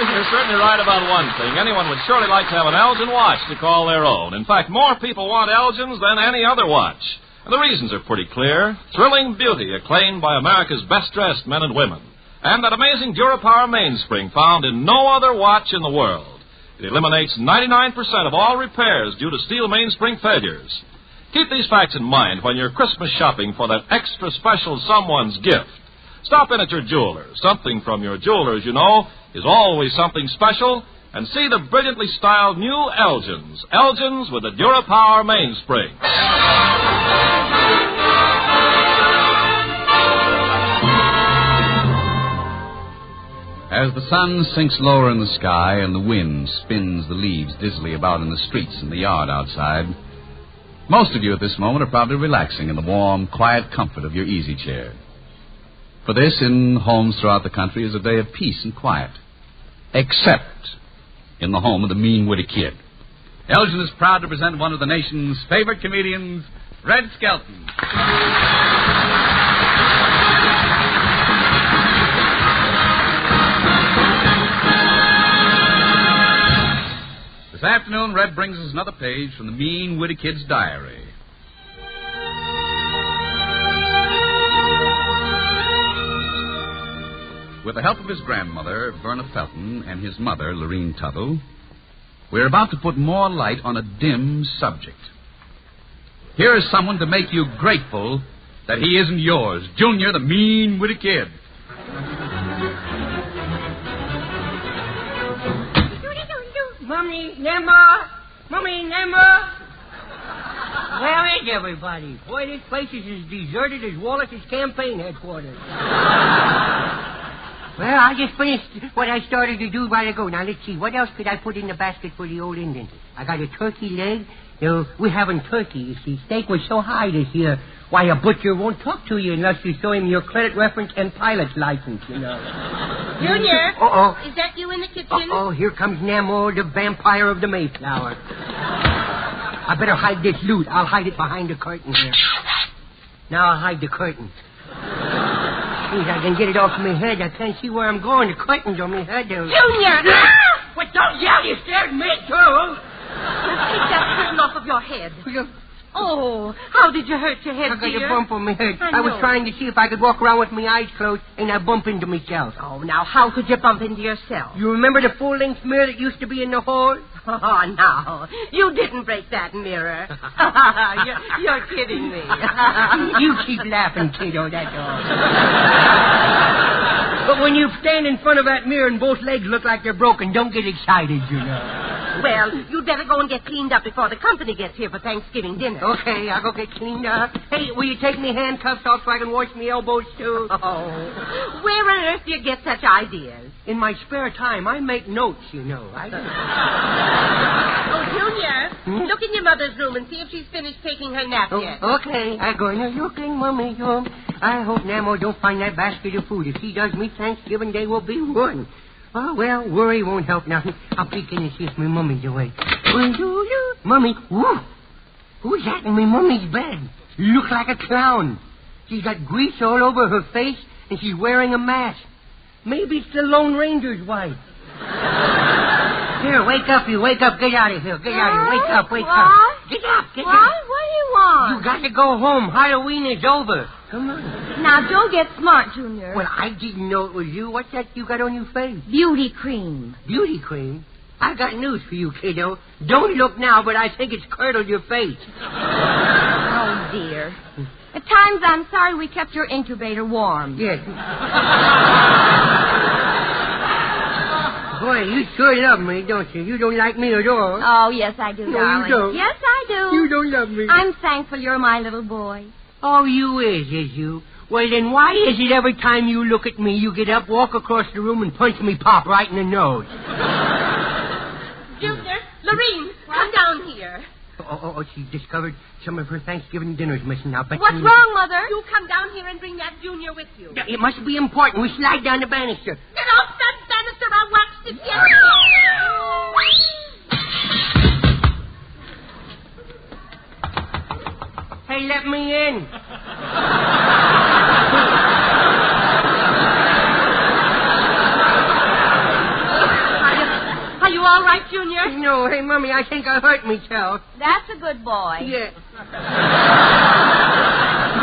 You're certainly right about one thing. Anyone would surely like to have an Elgin watch to call their own. In fact, more people want Elgins than any other watch. And the reasons are pretty clear. Thrilling beauty acclaimed by America's best-dressed men and women. And that amazing Dura-Power mainspring found in no other watch in the world. It eliminates 99% of all repairs due to steel mainspring failures. Keep these facts in mind when you're Christmas shopping for that extra special someone's gift. Stop in at your jeweler's. Something from your jeweler's, you know, is always something special. And see the brilliantly styled new Elgins. Elgins with a Dura-Power mainspring. As the sun sinks lower in the sky and the wind spins the leaves dizzily about in the streets and the yard outside, most of you at this moment are probably relaxing in the warm, quiet comfort of your easy chair. For this, in homes throughout the country, is a day of peace and quiet. Except in the home of the mean-witty kid. Elgin is proud to present one of the nation's favorite comedians, Red Skelton. This afternoon, Red brings us another page from the mean-witty kid's diary. With the help of his grandmother, Verna Felton, and his mother, Lorene Tuttle, we're about to put more light on a dim subject. Here is someone to make you grateful that he isn't yours, Junior, the mean-witty kid. Mummy, Nemma! Mummy, Nemma! Where is everybody? Boy, this place is as deserted as Wallace's campaign headquarters. Well, I just finished what I started to do a while ago. Now, let's see. What else could I put in the basket for the old Indian? I got a turkey leg. You know, we're having turkey. You see, steak was so high this year. Why, a butcher won't talk to you unless you show him your credit reference and pilot's license, you know. Junior. Uh-oh. Is that you in the kitchen? Uh-oh, here comes Nemo, the vampire of the Mayflower. I better hide this loot. I'll hide it behind the curtain here. Now I'll hide the curtain. Please, I can get it off my head. I can't see where I'm going. The curtain's on my head. Junior! What, don't yell. You scared me, too. Take that curtain off of your head. Oh, how did you hurt your head, I got dear? a bump on my head. I was know. trying to see if I could walk around with my eyes closed, and I bump into myself. Oh, now, how could you bump into yourself? You remember the full-length mirror that used to be in the hall? Oh, no. You didn't break that mirror. You're kidding me. You keep laughing, kiddo, that's all. But when you stand in front of that mirror and both legs look like they're broken, don't get excited, you know. Well, you'd better go and get cleaned up before the company gets here for Thanksgiving dinner. Okay, I'll go get cleaned up. Hey, will you take me handcuffs off so I can wash my elbows, too? Oh, where on earth do you get such ideas? In my spare time, I make notes, you know. Oh, Junior, look in your mother's room and see if she's finished taking her nap yet. Okay, I'm going to look in Mummy's room. I hope Nemo don't find that basket of food. If he does, me Thanksgiving Day will be ruined. Oh, well, worry won't help nothing. I'll peek in and see if my mummy's awake. Mummy, whoo! Who's that in my mummy's bed? Looks like a clown. She's got grease all over her face, and she's wearing a mask. Maybe it's the Lone Ranger's wife. Here, wake up, you. Wake up. Get out of here. Get out of here. Wake up, wake up. Get up, get up. What do you want? You got to go home. Halloween is over. Come on. Now, don't get smart, Junior. Well, I didn't know it was you. What's that you got on your face? Beauty cream. Beauty cream? I got news for you, kiddo. Don't look now, but I think it's curdled your face. Oh, dear. At times, I'm sorry we kept your incubator warm. Yes. Boy, you sure love me, don't you? You don't like me at all. Oh, yes, I do, No, darling. you don't. Yes, I do. You don't love me. I'm thankful you're my little boy. Oh, you is you? Well, then why is it every time you look at me, you get up, walk across the room, and punch me pop right in the nose? Junior, Lorene, come down here. Oh, she discovered some of her Thanksgiving dinner's missing. I'll bet What's you... wrong, Mother? You come down here and bring that Junior with you. Yeah, it must be important. We slide down the banister. Get off that banister. I'll wax this yet. Hey, let me in. Are you all right, Junior? No, hey, Mummy, I think I hurt myself. That's a good boy. Yeah.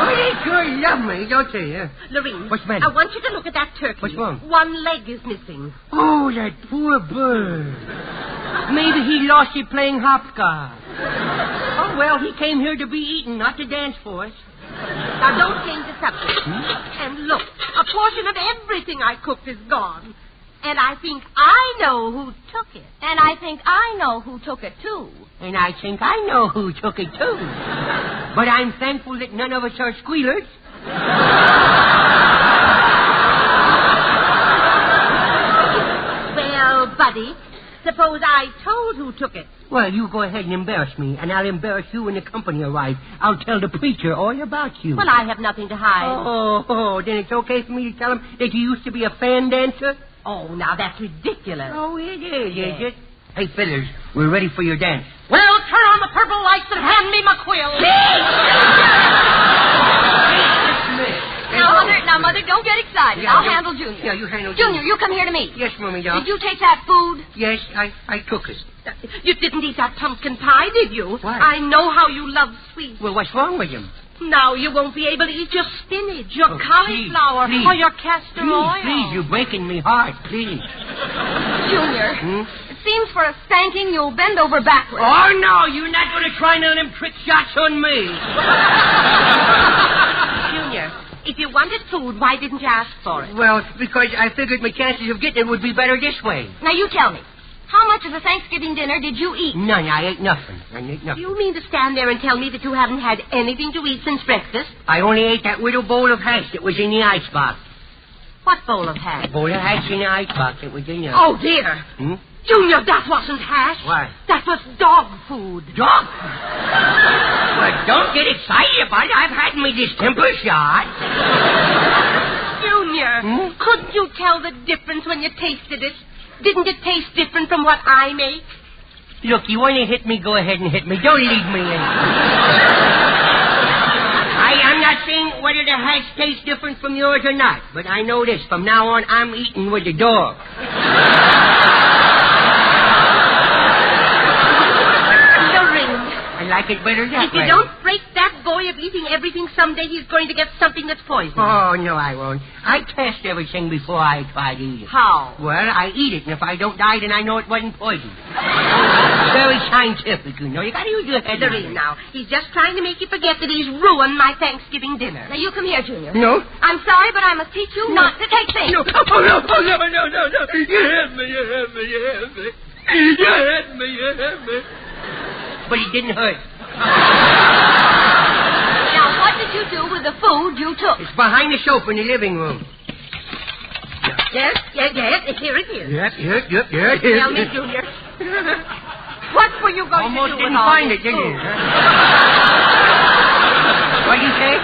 Oh, they sure love me, don't they? Lorene, What's the matter? I want you to look at that turkey. What's wrong? One leg is missing. Oh, that poor bird. Maybe he lost it playing hopscotch. Oh, well, he came here to be eaten, not to dance for us. Now, don't change the subject. And look, a portion of everything I cooked is gone. And I think I know who took it. And I think I know who took it, too. And I think I know who took it, too. But I'm thankful that none of us are squealers. Well, Buddy, suppose I told who took it. Well, you go ahead and embarrass me, and I'll embarrass you when the company arrives. I'll tell the preacher all about you. Well, I have nothing to hide. Oh, then it's okay for me to tell him that you used to be a fan dancer? Oh, now that's ridiculous. Oh, it is, is it? Hey, fiddlers, we're ready for your dance. Well, turn on the purple lights and hand me my quill. Now, Mother, don't get excited. I'll handle Junior. Yeah, you handle Junior, you come here to me. Yes, Mummy, doll. Did you take that food? Yes, I took it. You didn't eat that pumpkin pie, did you? Why? I know how you love sweets. Well, what's wrong with him? Now you won't be able to eat your spinach, your cauliflower, please. or your castor oil. Please, you're breaking me heart, please. Junior, it seems for a spanking you'll bend over backwards. Oh, no, you're not going to try none of them trick shots on me. Junior, if you wanted food, why didn't you ask for it? Well, because I figured my chances of getting it would be better this way. Now you tell me, how much of the Thanksgiving dinner did you eat? None. I ate nothing. You mean to stand there and tell me that you haven't had anything to eat since breakfast? I only ate that little bowl of hash that was in the icebox. What bowl of hash? A bowl of hash in the icebox that was in there. Oh, dear. Junior, that wasn't hash. What? That was dog food. Dog food? Well, don't get excited about it. I've had my distemper shot. Junior, couldn't you tell the difference when you tasted it? Didn't it taste different from what I make? Look, you want to hit me, go ahead and hit me. Don't leave me in. I'm not saying whether the hash tastes different from yours or not, but I know this. From now on, I'm eating with the dog. I like it better that way. If you don't break that boy of eating everything, someday he's going to get something that's poison. Oh, no, I won't. I test everything before I try to eat it. How? Well, I eat it, and if I don't die, then I know it wasn't poison. Very scientific, you know. You gotta use your head. Lorene, now. He's just trying to make you forget that he's ruined my Thanksgiving dinner. Now, you come here, Junior. No. I'm sorry, but I must teach you not to take things. No. Oh, no. You hit me. But it didn't hurt. Now, what did you do with the food you took? It's behind the sofa in the living room. Yes. Here it is. Yep. Tell me, Junior. What were you going Almost to do with didn't all find this it, did food? you? What'd you say?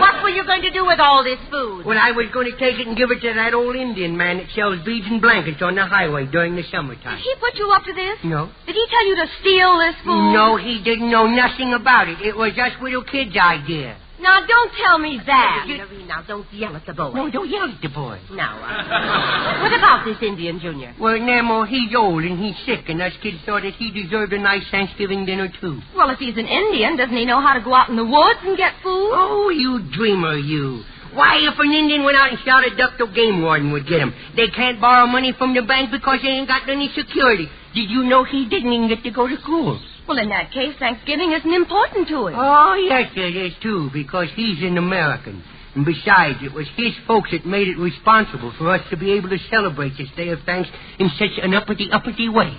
What were you going to do with all this food? Well, I was going to take it and give it to that old Indian man that sells beads and blankets on the highway during the summertime. Did he put you up to this? No. Did he tell you to steal this food? No, he didn't know nothing about it. It was just little kid's idea. Now, don't tell me that. Now, don't yell at the boy. No, don't yell at the boy. Now, what about this Indian, Junior? Well, Nemo, he's old and he's sick, and us kids thought that he deserved a nice Thanksgiving dinner, too. Well, if he's an Indian, doesn't he know how to go out in the woods and get food? Oh, you dreamer, you. Why, if an Indian went out and shot a duck, the game warden would get him. They can't borrow money from the bank because they ain't got any security. Did you know he didn't even get to go to school? Well, in that case, Thanksgiving isn't important to him. Oh, yes, it is, too, because he's an American. And besides, it was his folks that made it responsible for us to be able to celebrate this Day of Thanks in such an uppity way.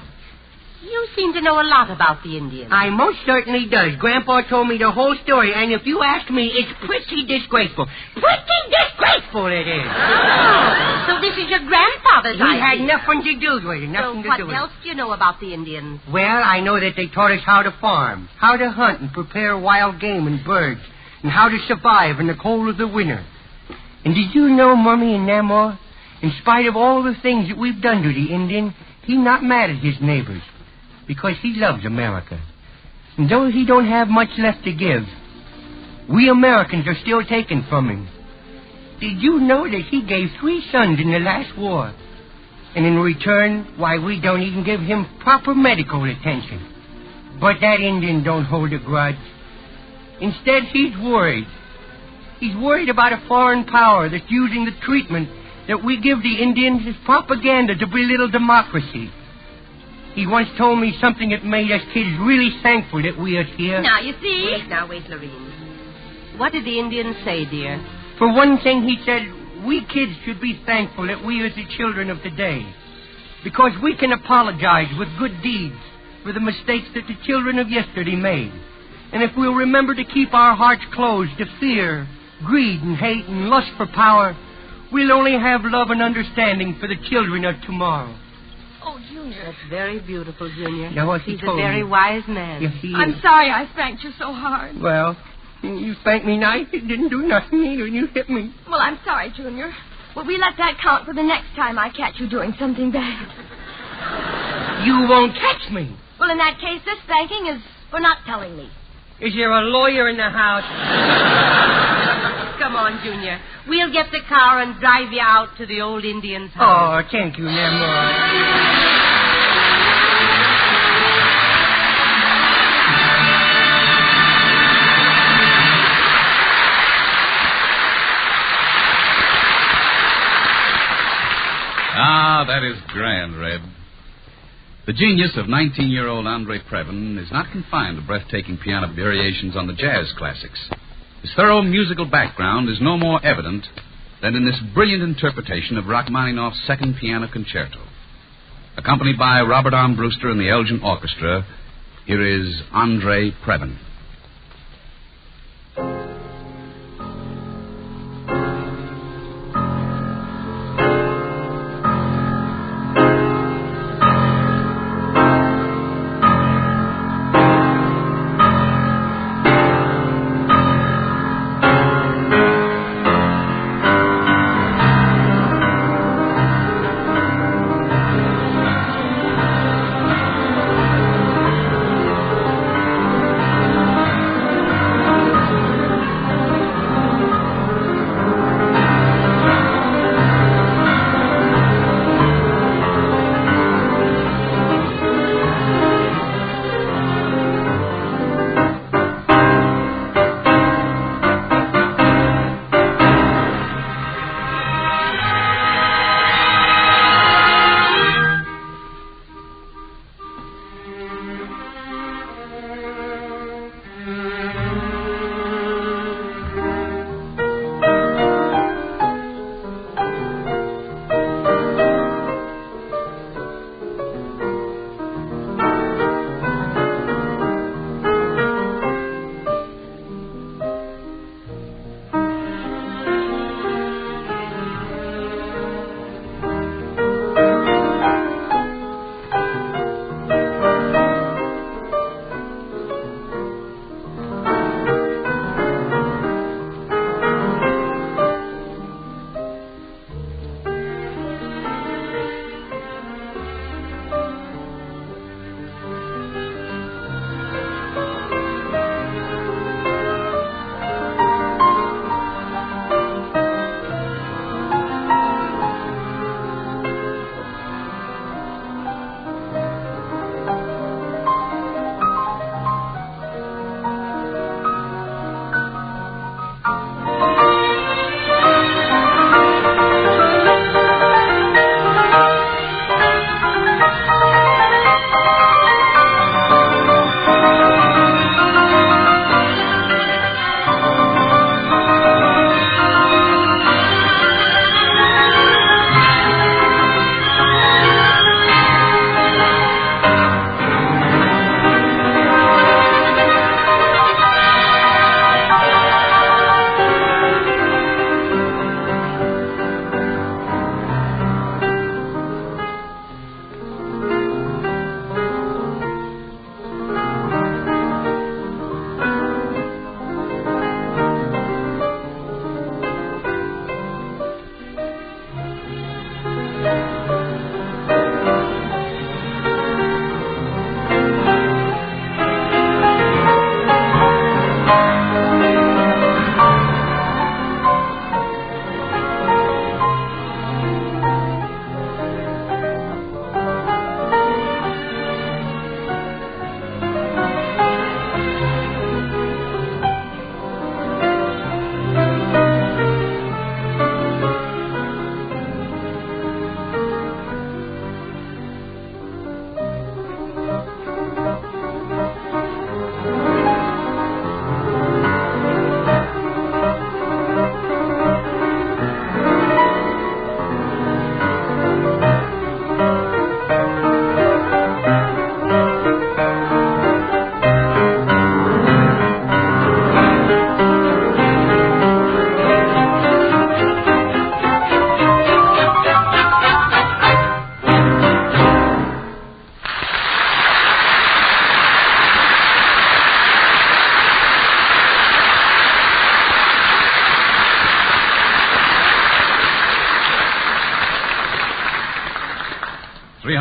You seem to know a lot about the Indians. I most certainly does. Grandpa told me the whole story, and if you ask me, it's pretty disgraceful. Pretty disgraceful it is. Oh, so this is your grandfather's He idea. had nothing to do with it, nothing So to do what with else it. do you know about the Indians? Well, I know that they taught us how to farm, how to hunt and prepare wild game and birds, and how to survive in the cold of the winter. And did you know, Mummy and Namaw, in spite of all the things that we've done to the Indian, he's not mad at his neighbors, because he loves America. And though he don't have much left to give, we Americans are still taking from him. Did you know that he gave 3 sons in the last war? And in return, why, we don't even give him proper medical attention. But that Indian don't hold a grudge. Instead, he's worried. He's worried about a foreign power that's using the treatment that we give the Indians as propaganda to belittle democracy. He once told me something that made us kids really thankful that we are here. Now, you see... Wait, Lorene. What did the Indians say, dear? For one thing, he said, we kids should be thankful that we are the children of today, because we can apologize with good deeds for the mistakes that the children of yesterday made. And if we'll remember to keep our hearts closed to fear, greed, and hate, and lust for power, we'll only have love and understanding for the children of tomorrow. Oh, Junior. That's very beautiful, Junior. Now, what he He's a told very me. wise man. Yes, he is. I'm sorry I spanked you so hard. Well, you spanked me nice. It didn't do nothing either. You hit me. Well, I'm sorry, Junior. But we let that count for the next time I catch you doing something bad. You won't catch me. Well, in that case, this spanking is for not telling me. Is there a lawyer in the house? Come on, Junior. We'll get the car and drive you out to the old Indian's house. Oh, thank you, Nemo. Ah, that is grand, Red. The genius of 19-year-old Andre Previn is not confined to breathtaking piano variations on the jazz classics. His thorough musical background is no more evident than in this brilliant interpretation of Rachmaninoff's Second Piano Concerto. Accompanied by Robert Armbruster and the Elgin Orchestra, here is Andre Previn.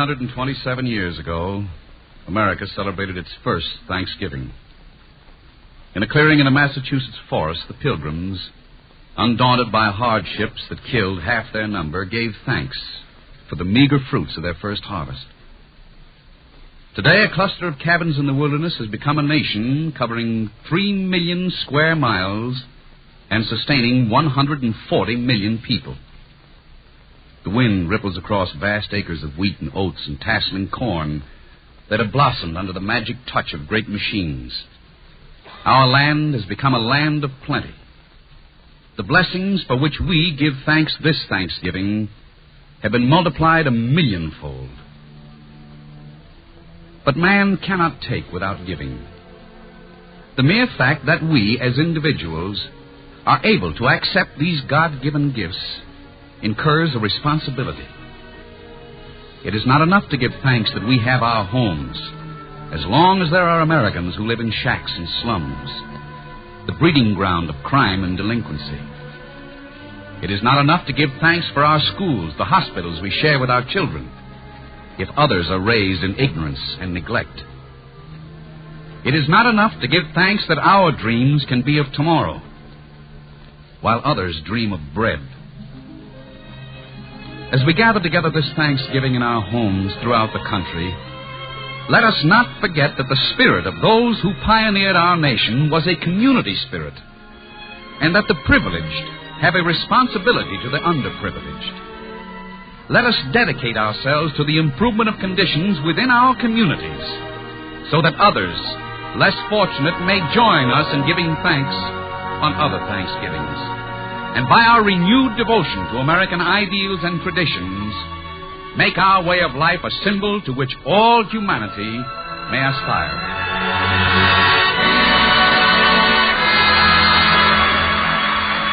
327 years ago, America celebrated its first Thanksgiving. In a clearing in a Massachusetts forest, the Pilgrims, undaunted by hardships that killed half their number, gave thanks for the meager fruits of their first harvest. Today, a cluster of cabins in the wilderness has become a nation covering 3 million square miles and sustaining 140 million people. The wind ripples across vast acres of wheat and oats and tasseling corn that have blossomed under the magic touch of great machines. Our land has become a land of plenty. The blessings for which we give thanks this Thanksgiving have been multiplied 1,000,000-fold. But man cannot take without giving. The mere fact that we, as individuals, are able to accept these God-given gifts incurs a responsibility. It is not enough to give thanks that we have our homes, as long as there are Americans who live in shacks and slums, the breeding ground of crime and delinquency. It is not enough to give thanks for our schools, the hospitals we share with our children, if others are raised in ignorance and neglect. It is not enough to give thanks that our dreams can be of tomorrow, while others dream of bread. As we gather together this Thanksgiving in our homes throughout the country, let us not forget that the spirit of those who pioneered our nation was a community spirit, and that the privileged have a responsibility to the underprivileged. Let us dedicate ourselves to the improvement of conditions within our communities, so that others, less fortunate, may join us in giving thanks on other Thanksgivings. And by our renewed devotion to American ideals and traditions, make our way of life a symbol to which all humanity may aspire.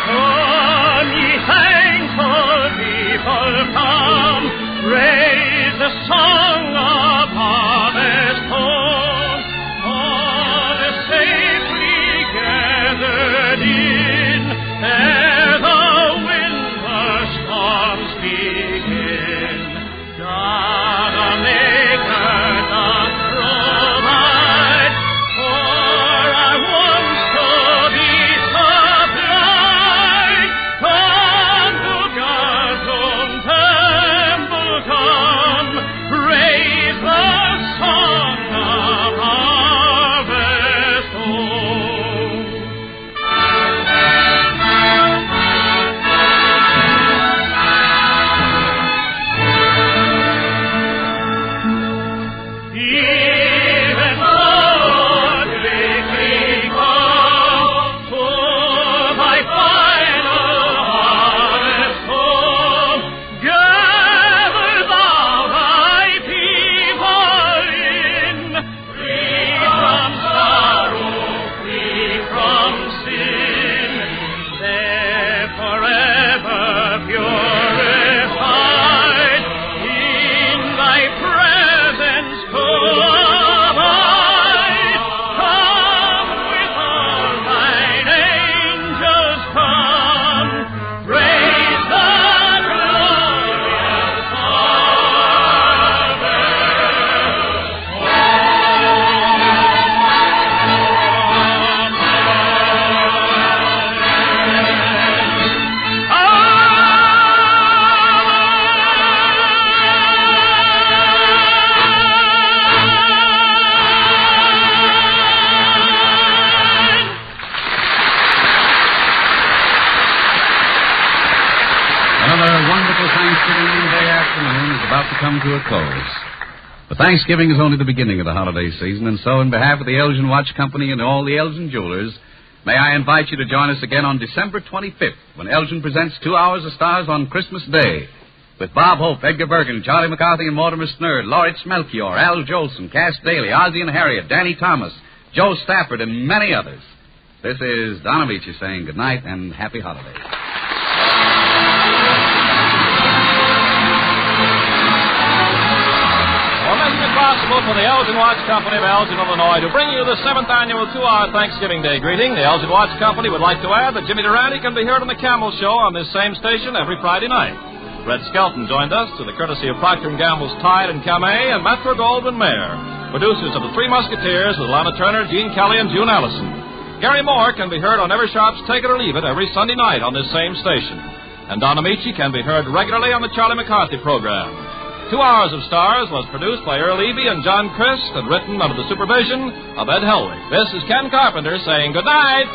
Come, ye thankful people, come, raise the song of harvest home. All is safely gathered in, ere the winter storms begin. God, our Maker, doth provide for our wants to be supplied. Come to God's own temple, come, raise the song of harvest home. Even though victory come to thy final harvest home, gather thou thy people in, free from sorrow, free from sin, there forever purified, in thy presence to abide. Come with all thine angels, come, praise the glorious harvest. Another wonderful Thanksgiving Day afternoon is about to come to a close. But Thanksgiving is only the beginning of the holiday season, and so on behalf of the ELGIN Watch Company and all the ELGIN jewelers, may I invite you to join us again on December 25th, when ELGIN presents 2 Hours of Stars on Christmas Day, with Bob Hope, Edgar Bergen, Charlie McCarthy and Mortimer Snerd, Lauritz Melchior, Al Jolson, Cass Daly, Ozzie and Harriet, Danny Thomas, Joe Stafford, and many others. This is Don Amici saying good night and happy holidays. For making it possible for the Elgin Watch Company of Elgin, Illinois, to bring you the 7th annual 2-hour Thanksgiving Day greeting, the Elgin Watch Company would like to add that Jimmy Durante can be heard on the Camel Show on this same station every Friday night. Red Skelton joined us to the courtesy of Procter & Gamble's Tide and Camay and Metro Goldwyn Mayer, producers of The Three Musketeers with Lana Turner, Gene Kelly, and June Allison. Gary Moore can be heard on Every Shop's Take It or Leave It every Sunday night on this same station. And Don Amici can be heard regularly on the Charlie McCarthy program. 2 Hours of Stars was produced by Earl Eby and John Christ and written under the supervision of Ed Helwig. This is Ken Carpenter saying good night.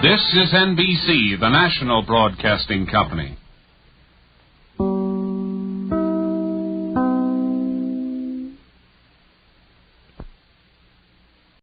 This is NBC, the national broadcasting company.